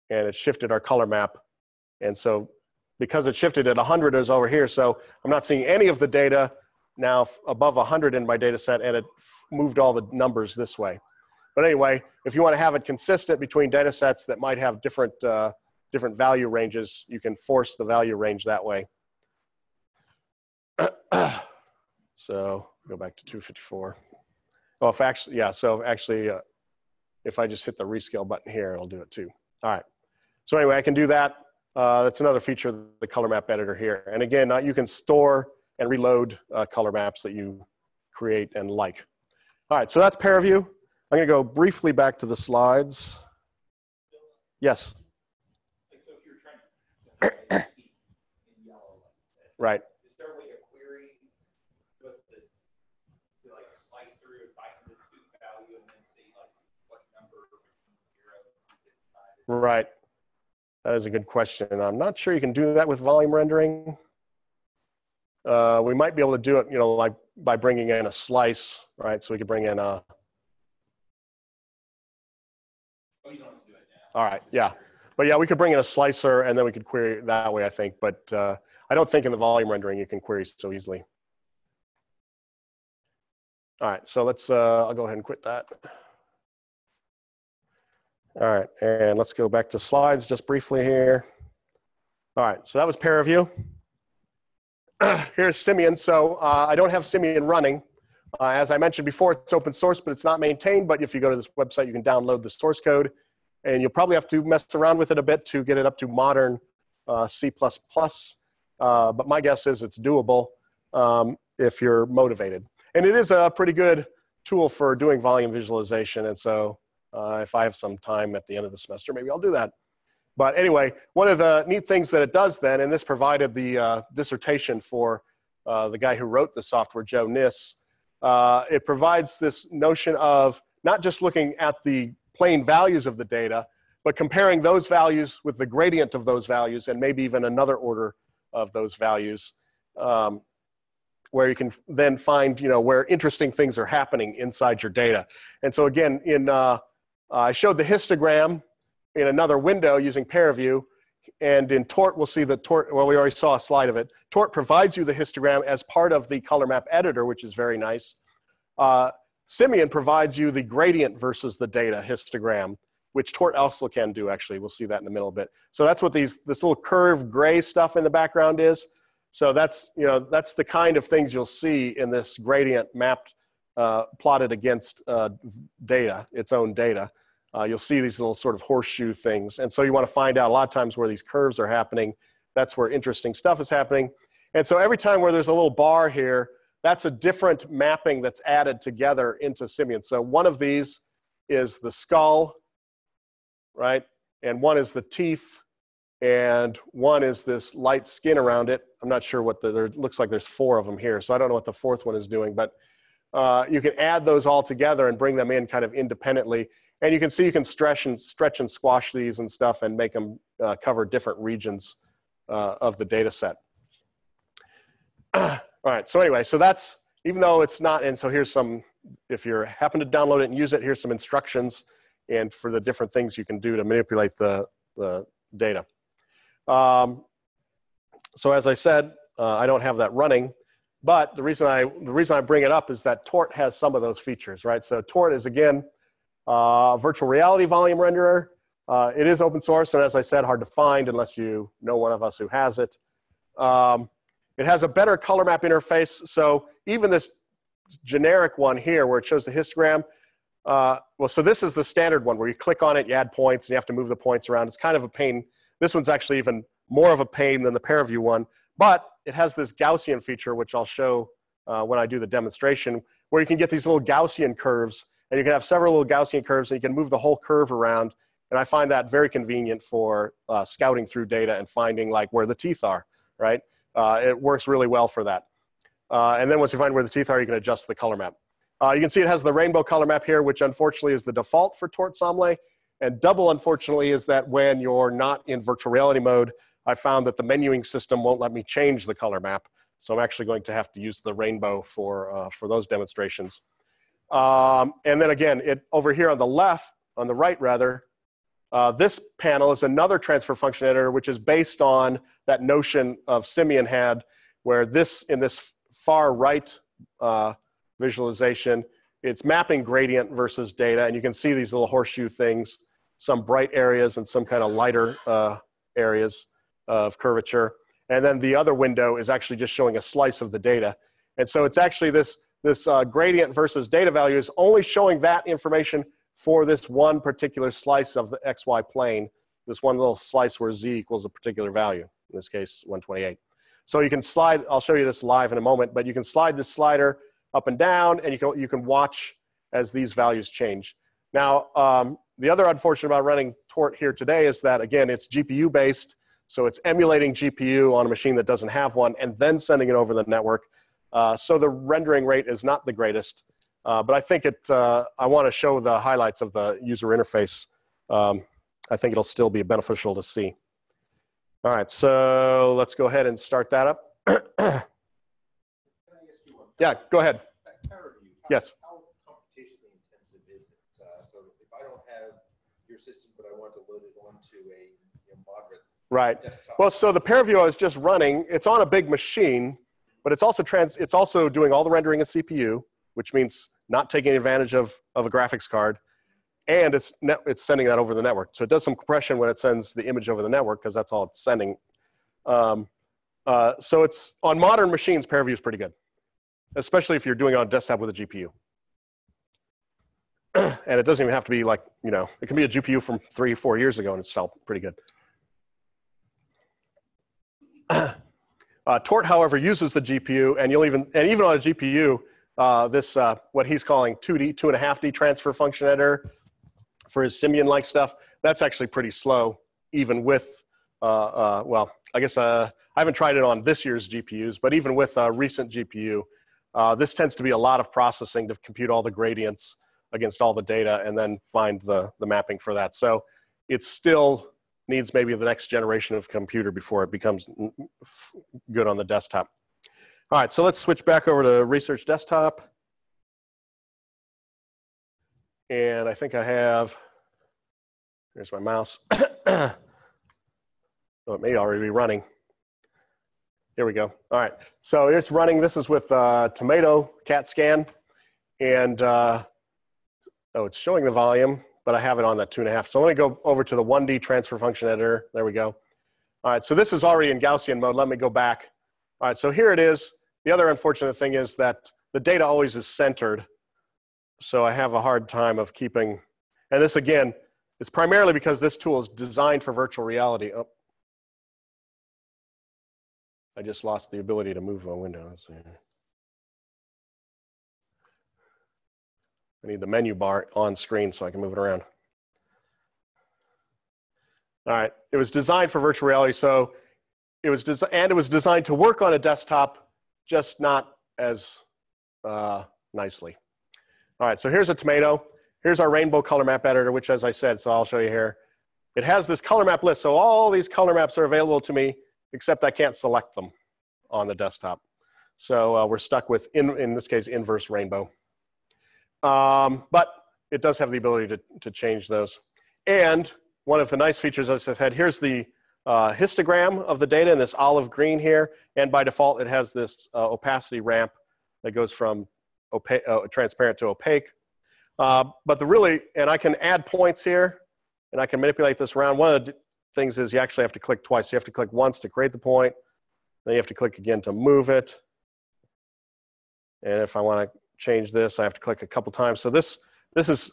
A: and it shifted our color map. And so because it shifted it, 100 is over here. So I'm not seeing any of the data now above 100 in my data set, and it moved all the numbers this way. But anyway, if you want to have it consistent between data sets that might have different, different value ranges, you can force the value range that way. So go back to 254. Oh, if actually, yeah, so actually, if I just hit the rescale button here, it'll do it too. All right. So anyway, I can do that. That's another feature of the color map editor here. And again, you can store and reload color maps that you create and like. All right, so that's ParaView. I'm gonna go briefly back to the slides. Yes?
B: So if you're trying to highlight in yellow,
A: Right.
B: is there a way to query what the, to like slice through and find the two value and then see like what number between 0 and 255?
A: Right. That is a good question. I'm not sure you can do that with volume rendering. We might be able to do it, like by bringing in a slice, right? So we could bring in a.
B: Oh, you don't have to do it now.
A: All right, yeah. But yeah, we could bring in a slicer and then we could query it that way, I think. But I don't think in the volume rendering you can query so easily. All right, so let's, I'll go ahead and quit that. All right, and let's go back to slides just briefly here. All right, so that was ParaView. Here's Simian. So I don't have Simian running. As I mentioned before, it's open source, but it's not maintained. But if you go to this website, you can download the source code. And you'll probably have to mess around with it a bit to get it up to modern C++. But my guess is it's doable if you're motivated. And it is a pretty good tool for doing volume visualization. And so if I have some time at the end of the semester, maybe I'll do that. But anyway, one of the neat things that it does then, and this provided the dissertation for the guy who wrote the software, Joe Niss, it provides this notion of not just looking at the plain values of the data, but comparing those values with the gradient of those values and maybe even another order of those values, where you can then find where interesting things are happening inside your data. And so again, I showed the histogram in another window using ParaView, and in Toirt we'll see that Toirt, well, we already saw a slide of it. Toirt provides you the histogram as part of the color map editor, which is very nice. Simian provides you the gradient versus the data histogram, which Toirt also can do, actually. We'll see that in a middle bit. So that's what this little curved gray stuff in the background is. So that's, that's the kind of things you'll see in this gradient mapped, plotted against data, its own data. You'll see these little sort of horseshoe things. And so you want to find out a lot of times where these curves are happening. That's where interesting stuff is happening. And so every time where there's a little bar here, that's a different mapping that's added together into Simian. So one of these is the skull, right? And one is the teeth, and one is this light skin around it. I'm not sure what there looks like there's 4 of them here, so I don't know what the 4th one is doing, but you can add those all together and bring them in kind of independently. And you can see you can stretch and squash these and stuff and make them cover different regions of the data set. All right, so anyway, so that's, even though it's not, and so here's some, if you happen to download it and use it, here's some instructions and for the different things you can do to manipulate the data. So as I said, I don't have that running, but the reason I bring it up is that Toirt has some of those features, right? So Toirt is, again, virtual reality volume renderer. It is open source, and as I said, hard to find unless you know one of us who has it. It has a better color map interface. So even this generic one here where it shows the histogram, well, so this is the standard one where you click on it, you add points, and you have to move the points around. It's kind of a pain. This one's actually even more of a pain than the ParaView one, but it has this Gaussian feature, which I'll show when I do the demonstration, where you can get these little Gaussian curves, and you can have several little Gaussian curves, and you can move the whole curve around. And I find that very convenient for scouting through data and finding like where the teeth are, right? It works really well for that. And then once you find where the teeth are, you can adjust the color map. You can see it has the rainbow color map here, which unfortunately is the default for Toirt Samhlaigh. And double, unfortunately, is that when you're not in virtual reality mode, I found that the menuing system won't let me change the color map. So I'm actually going to have to use the rainbow for those demonstrations. And then again, over here on the left, on the right rather, this panel is another transfer function editor, which is based on that notion of Simian had, where in this far right visualization, it's mapping gradient versus data, and you can see these little horseshoe things, some bright areas and some kind of lighter areas of curvature. And then the other window is actually just showing a slice of the data. And so it's actually this gradient versus data value is only showing that information for this one particular slice of the XY plane, this one little slice where Z equals a particular value, in this case, 128. So you can slide, I'll show you this live in a moment, but you can slide this slider up and down, and you can watch as these values change. Now, the other unfortunate about running Toirt here today is that, again, it's GPU based, so it's emulating GPU on a machine that doesn't have one and then sending it over the network. So the rendering rate is not the greatest, but I think I want to show the highlights of the user interface. I think it'll still be beneficial to see. All right, so let's go ahead and start that up. Yeah, go ahead.
C: ParaView,
A: yes.
C: How computationally intensive is it? So if I don't have your system, but I want to load it onto a moderate desktop.
A: Well, so the ParaView I was just running, it's on a big machine, but it's also doing all the rendering in CPU, which means not taking advantage of a graphics card, and it's sending that over the network. So it does some compression when it sends the image over the network, because that's all it's sending. So it's on modern machines, ParaView is pretty good, especially if you're doing it on a desktop with a GPU. And it doesn't even have to be like, it can be a GPU from 3 or 4 years ago and it's still pretty good. Toirt, however, uses the GPU, and even on a GPU, this what he's calling 2.5D transfer function editor for his Simian-like stuff, that's actually pretty slow, even with, well, I guess I haven't tried it on this year's GPUs, but even with a recent GPU, this tends to be a lot of processing to compute all the gradients against all the data and then find the mapping for that. So it still needs maybe the next generation of computer before it becomes good on the desktop. All right, so let's switch back over to Research Desktop. And I think I have, here's my mouse. Oh, it may already be running. Here we go. All right, so it's running. This is with Tomato CAT scan. And, oh, it's showing the volume, but I have it on that 2.5. So let me go over to the 1D transfer function editor. There we go. All right, so this is already in Gaussian mode. Let me go back. All right, so here it is. The other unfortunate thing is that the data always is centered. So I have a hard time of keeping, and this again, it's primarily because this tool is designed for virtual reality. Oh, I just lost the ability to move my window. Let's see. I need the menu bar on screen so I can move it around. All right, it was designed for virtual reality, so it was designed to work on a desktop, just not as nicely. All right, so here's a Tomato. Here's our rainbow color map editor, which, as I said, so I'll show you here. It has this color map list, so all these color maps are available to me, except I can't select them on the desktop. So we're stuck with, in this case, inverse rainbow. But it does have the ability to change those. And one of the nice features, as I said, here's the histogram of the data in this olive green here. And by default, it has this opacity ramp that goes from transparent to opaque. But and I can add points here, and I can manipulate this around. One of the things is you actually have to click twice. You have to click once to create the point, then you have to click again to move it. And if I want to change this, I have to click a couple times. So this is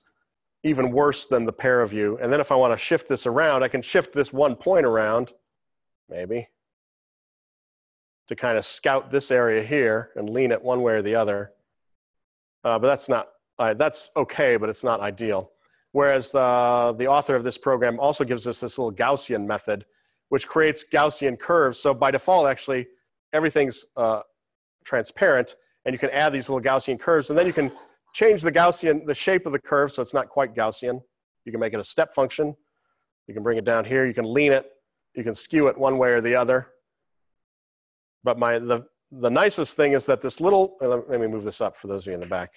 A: even worse than the ParaView. And then if I want to shift this around, I can shift this one point around, maybe, to kind of scout this area here and lean it one way or the other. But that's not, that's okay, but it's not ideal. Whereas the author of this program also gives us this little Gaussian method, which creates Gaussian curves. So by default, actually, everything's transparent, and you can add these little Gaussian curves, and then you can change the shape of the curve so it's not quite Gaussian. You can make it a step function. You can bring it down here. You can lean it. You can skew it one way or the other. But the nicest thing is that this little, let me move this up for those of you in the back.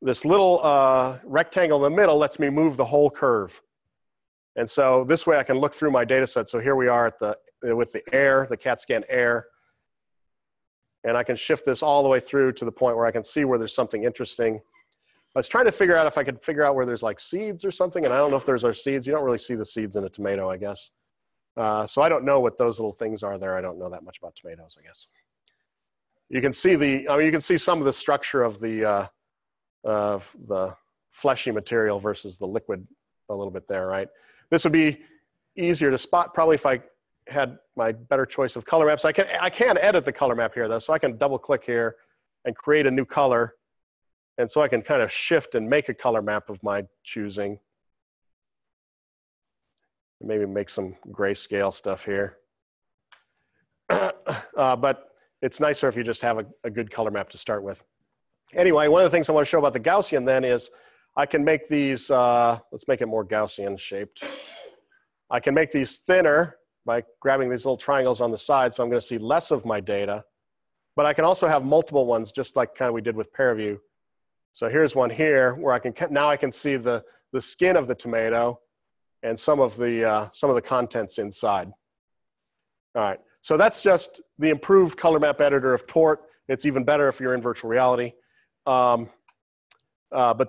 A: This little rectangle in the middle lets me move the whole curve. And so this way I can look through my data set. So here we are with the air, the CAT scan air. And I can shift this all the way through to the point where I can see where there's something interesting. I was trying to figure out if I could figure out where there's like seeds or something, and I don't know if those are seeds. You don't really see the seeds in a tomato, I guess. So I don't know what those little things are there. I don't know that much about tomatoes, I guess. You can see you can see some of the structure of the fleshy material versus the liquid a little bit there, right? This would be easier to spot probably if I had my better choice of color maps. I can edit the color map here though, so I can double click here and create a new color. And so I can kind of shift and make a color map of my choosing. Maybe make some grayscale stuff here. But it's nicer if you just have a good color map to start with. Anyway, one of the things I want to show about the Gaussian then is I can make these, let's make it more Gaussian shaped. I can make these thinner by grabbing these little triangles on the side, so I'm going to see less of my data. But I can also have multiple ones, just like kind of we did with ParaView. So here's one here where now I can see the skin of the tomato and some of the contents inside. All right, so that's just the improved color map editor of Toirt. It's even better if you're in virtual reality. But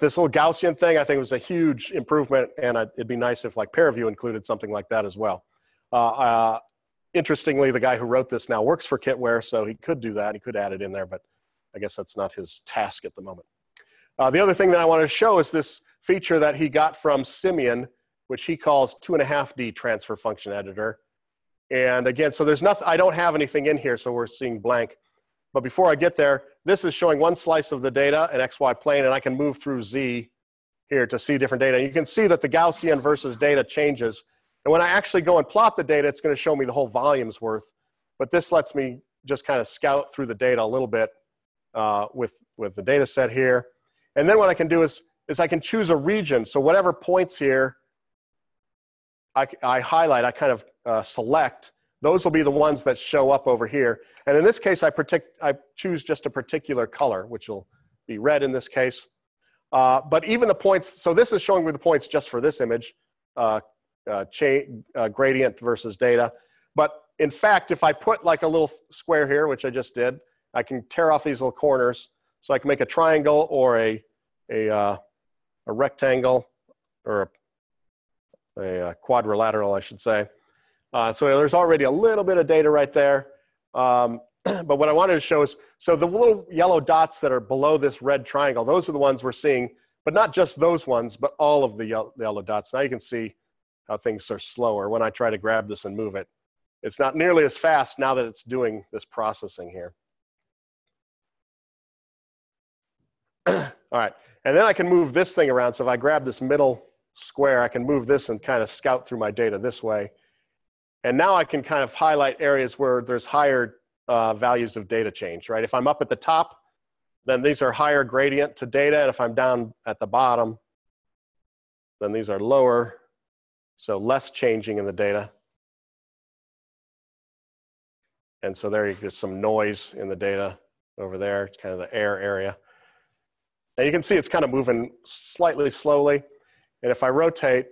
A: this little Gaussian thing, I think, was a huge improvement, and it'd be nice if like ParaView included something like that as well. Interestingly, the guy who wrote this now works for Kitware, so he could do that. He could add it in there, but I guess that's not his task at the moment. The other thing that I wanted to show is this feature that he got from Simian, which he calls 2.5D transfer function editor. And again, so there's nothing, I don't have anything in here, so we're seeing blank. But before I get there, this is showing one slice of the data, an XY plane, and I can move through Z here to see different data. And you can see that the Gaussian versus data changes. And when I actually go and plot the data, it's going to show me the whole volume's worth. But this lets me just kind of scout through the data a little bit with the data set here. And then what I can do is I can choose a region. So whatever points here I highlight, I kind of select, those will be the ones that show up over here. And in this case, I choose just a particular color, which will be red in this case. But even the points, so this is showing me the points just for this image, gradient versus data. But in fact, if I put like a little square here, which I just did, I can tear off these little corners. So I can make a triangle or a rectangle or a quadrilateral, I should say. So there's already a little bit of data right there. But what I wanted to show is, so the little yellow dots that are below this red triangle, those are the ones we're seeing, but not just those ones, but all of the yellow dots. Now you can see how things are slower when I try to grab this and move it. It's not nearly as fast now that it's doing this processing here. All right, and then I can move this thing around. So if I grab this middle square, I can move this and kind of scout through my data this way. And now I can kind of highlight areas where there's higher values of data change, right? If I'm up at the top, then these are higher gradient to data. And if I'm down at the bottom, then these are lower, so less changing in the data. And so there you get some noise in the data over there. It's kind of the air area. And you can see it's kind of moving slightly slowly. And if I rotate,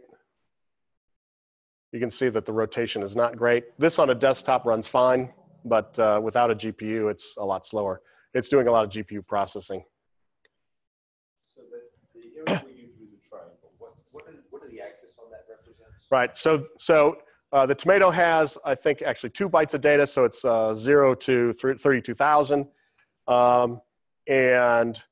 A: you can see that the rotation is not great. This on a desktop runs fine, but without a GPU, it's a lot slower. It's doing a lot of GPU processing.
C: So the area where you drew the triangle, what are the axes on that represent?
A: Right, so the Tomato has, I think, actually 2 bytes of data, so it's 0 to 32,000. And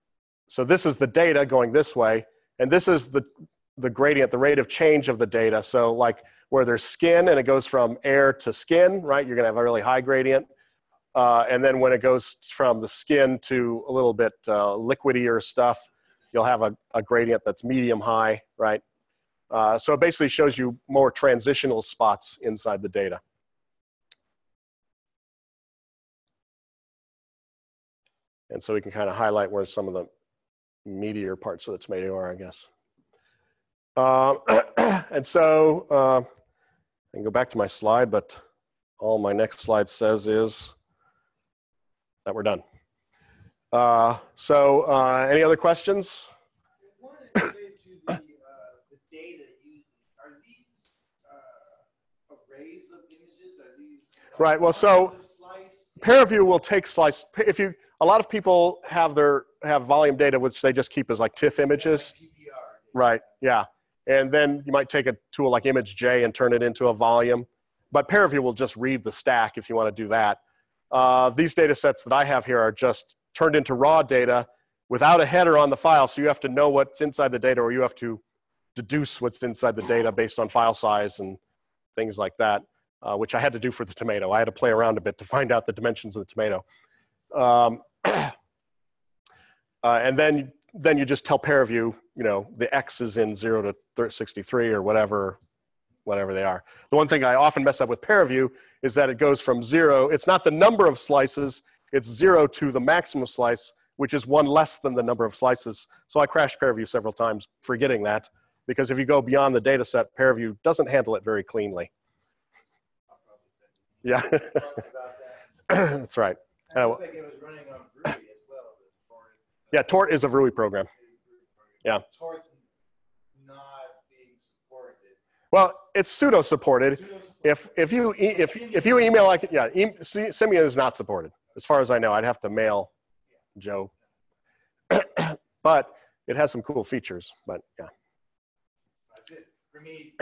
A: so this is the data going this way, and this is the gradient, the rate of change of the data. So like where there's skin and it goes from air to skin, right, you're gonna have a really high gradient. And then when it goes from the skin to a little bit liquidier stuff, you'll have a gradient that's medium high, right? So it basically shows you more transitional spots inside the data. And so we can kind of highlight where some of the meatier parts of the tomato are, I guess. And so I can go back to my slide, but all my next slide says is that we're done. Any other questions?
B: I wanted to get to the data used. Are these arrays of images? Are these
A: right? Well, so ParaView will take slice. A lot of people have volume data which they just keep as like TIFF images.
B: Like GPR,
A: right? Yeah. And then you might take a tool like ImageJ and turn it into a volume. But ParaView will just read the stack if you want to do that. These data sets that I have here are just turned into raw data without a header on the file, so you have to know what's inside the data, or you have to deduce what's inside the data based on file size and things like that, which I had to do for the tomato. I had to play around a bit to find out the dimensions of the tomato. And then you just tell ParaView, the X is in 0 to 63 or whatever they are. The one thing I often mess up with ParaView is that it goes from 0, it's not the number of slices, it's 0 to the maximum slice, which is 1 less than the number of slices. So I crashed ParaView several times forgetting that, because if you go beyond the data set, ParaView doesn't handle it very cleanly. Yeah. That's right.
B: I don't think it was running on Groovy as well.
A: Yeah, Toirt is a Groovy program. Yeah.
B: Toirt's not being supported.
A: Well, it's pseudo supported. If you email like Simian is not supported as far as I know. I'd have to mail Joe, but it has some cool features. But yeah.
B: That's it for me.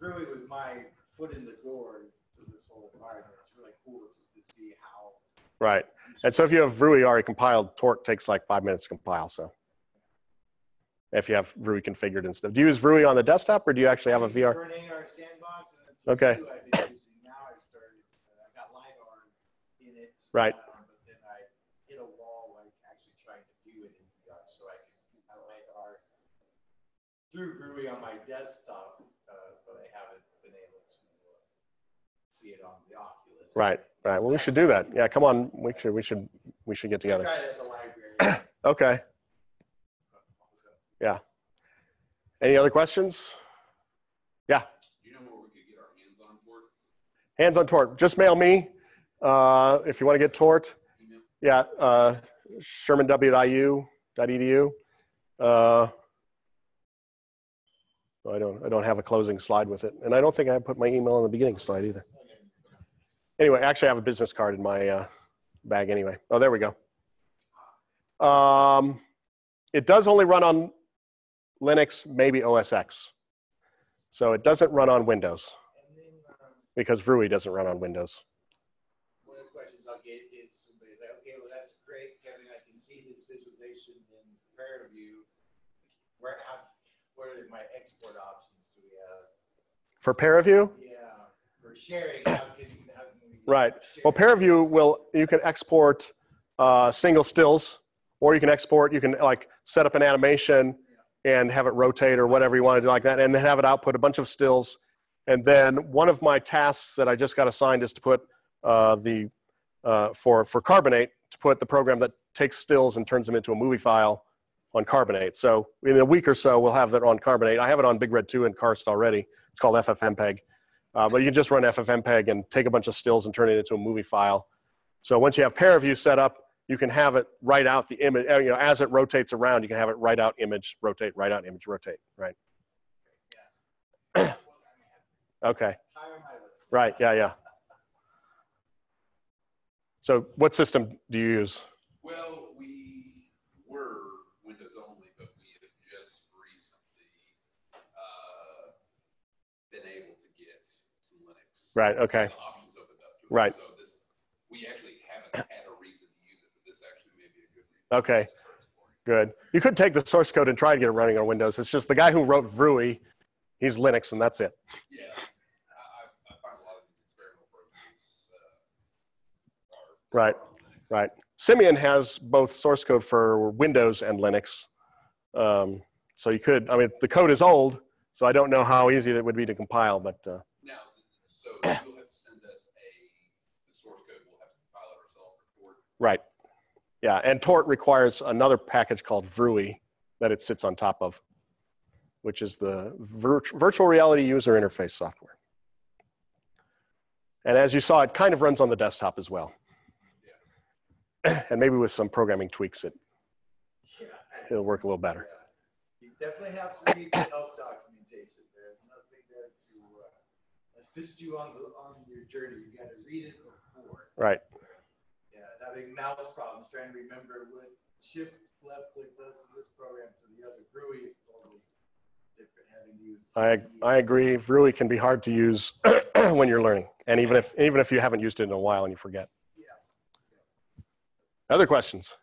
B: Groovy was my foot in the door to this whole environment. It's really cool just to see how.
A: Right, and so if you have Groovy already compiled, Toirt takes like 5 minutes to compile. So if you have Groovy configured and stuff, do you use Groovy on the desktop or do you actually have a VR?
B: Running our sandbox.
A: Okay.
B: I've been using now. I got LiDAR in it.
A: Right.
B: But then I hit a wall like actually trying to do it in VR, so I can do my LiDAR through Groovy on my desktop, but I haven't been able to see it on the Oculus.
A: Right. Right. Well, we should do that. Yeah. Come on. We should get together.
B: I tried it at the library.
A: Okay. Yeah. Any other questions? Yeah.
D: Do you know where we could get our hands on Toirt?
A: Hands on Toirt. Just mail me if you want to get Toirt.
D: Email?
A: Yeah. shermanw.edu. I don't have a closing slide with it, and I don't think I put my email on the beginning slide either. Anyway, actually, I have a business card in my bag anyway. Oh, there we go. It does only run on Linux, maybe OS X. So it doesn't run on Windows because Groovy doesn't run on Windows.
B: One of the questions I'll get is somebody's like, okay, well, that's great, Kevin. I can see this visualization in ParaView. What are my export options do we have?
A: For ParaView?
B: Yeah, for sharing. How can we
A: right.
B: share?
A: Well, ParaView you can export single stills, or you can like set up an animation and have it rotate or whatever you want to do like that, and then have it output a bunch of stills. And then one of my tasks that I just got assigned is to put for Carbonate, to put the program that takes stills and turns them into a movie file on Carbonate. So in a week or so, we'll have that on Carbonate. I have it on Big Red 2 and Karst already. It's called FFmpeg. But you can just run FFmpeg and take a bunch of stills and turn it into a movie file. So once you have ParaView set up, you can have it write out the image, as it rotates around, you can have it write out image, rotate, write out image, rotate, right?
B: Yeah.
A: Okay.
B: High on my list.
A: Right. Yeah. Yeah. So what system do you use?
D: Well, we were Windows only, but we have just recently been able to get some Linux.
A: Right. Okay.
D: The options opened up to us.
A: Right.
D: So this, we actually haven't had a reason to use it, but this actually may be a good reason.
A: Okay.
D: To start exploring.
A: Good. You could take the source code and try to get it running on Windows. It's just the guy who wrote VRUI, he's Linux, and that's it.
D: Yeah, I find a lot of these experimental programs
A: Right.
D: are on Linux.
A: Right. Simian has both source code for Windows and Linux. So you could, I mean, the code is old, so I don't know how easy it would be to compile, but.
D: Now, so you'll have to send us the source code. We'll have to compile it ourselves for Toirt.
A: Right. Yeah, and Toirt requires another package called VRUI that it sits on top of, which is the virtual reality user interface software. And as you saw, it kind of runs on the desktop as well. Yeah. And maybe with some programming tweaks, it'll work a little better.
B: Yeah. You definitely have to read the help documentation. There's nothing there to assist you on your journey. You got to read it before.
A: Right.
B: Yeah, having mouse problems, trying to remember what shift left click does in this program to the other. VRUI is totally different. Having used
A: I agree. VRUI can be hard to use when you're learning, and even if you haven't used it in a while and you forget. Yeah. Other questions?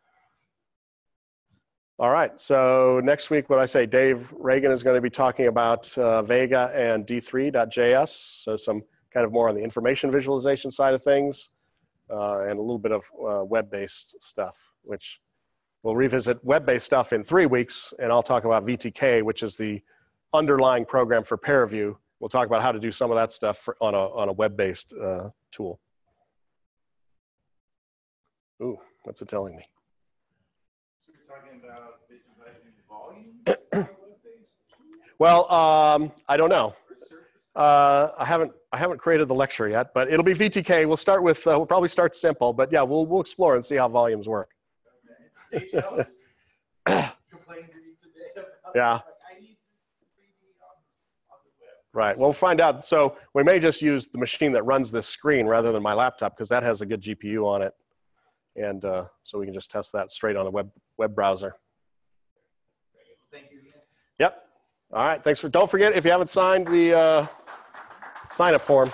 A: All right. So next week, what I say, Dave Reagan is going to be talking about Vega and D3.js. So some kind of more on the information visualization side of things. And a little bit of web-based stuff, which we'll revisit web-based stuff in 3 weeks, and I'll talk about VTK, which is the underlying program for ParaView. We'll talk about how to do some of that stuff on a web-based tool. Ooh, what's it telling me?
B: So you're talking about visualizing volumes on a web-based tool?
A: Well, I don't know. I haven't created the lecture yet, but it'll be VTK. We'll start with, we'll probably start simple, but yeah, we'll explore and see how volumes work.
B: Stage L complaining to me today about
A: Yeah.
B: like, I need 3D on the web.
A: Right. We'll find out. So we may just use the machine that runs this screen rather than my laptop because that has a good GPU on it, and so we can just test that straight on the web browser.
B: Thank you.
A: Yep. All right. Thanks for. Don't forget if you haven't signed the sign-up form.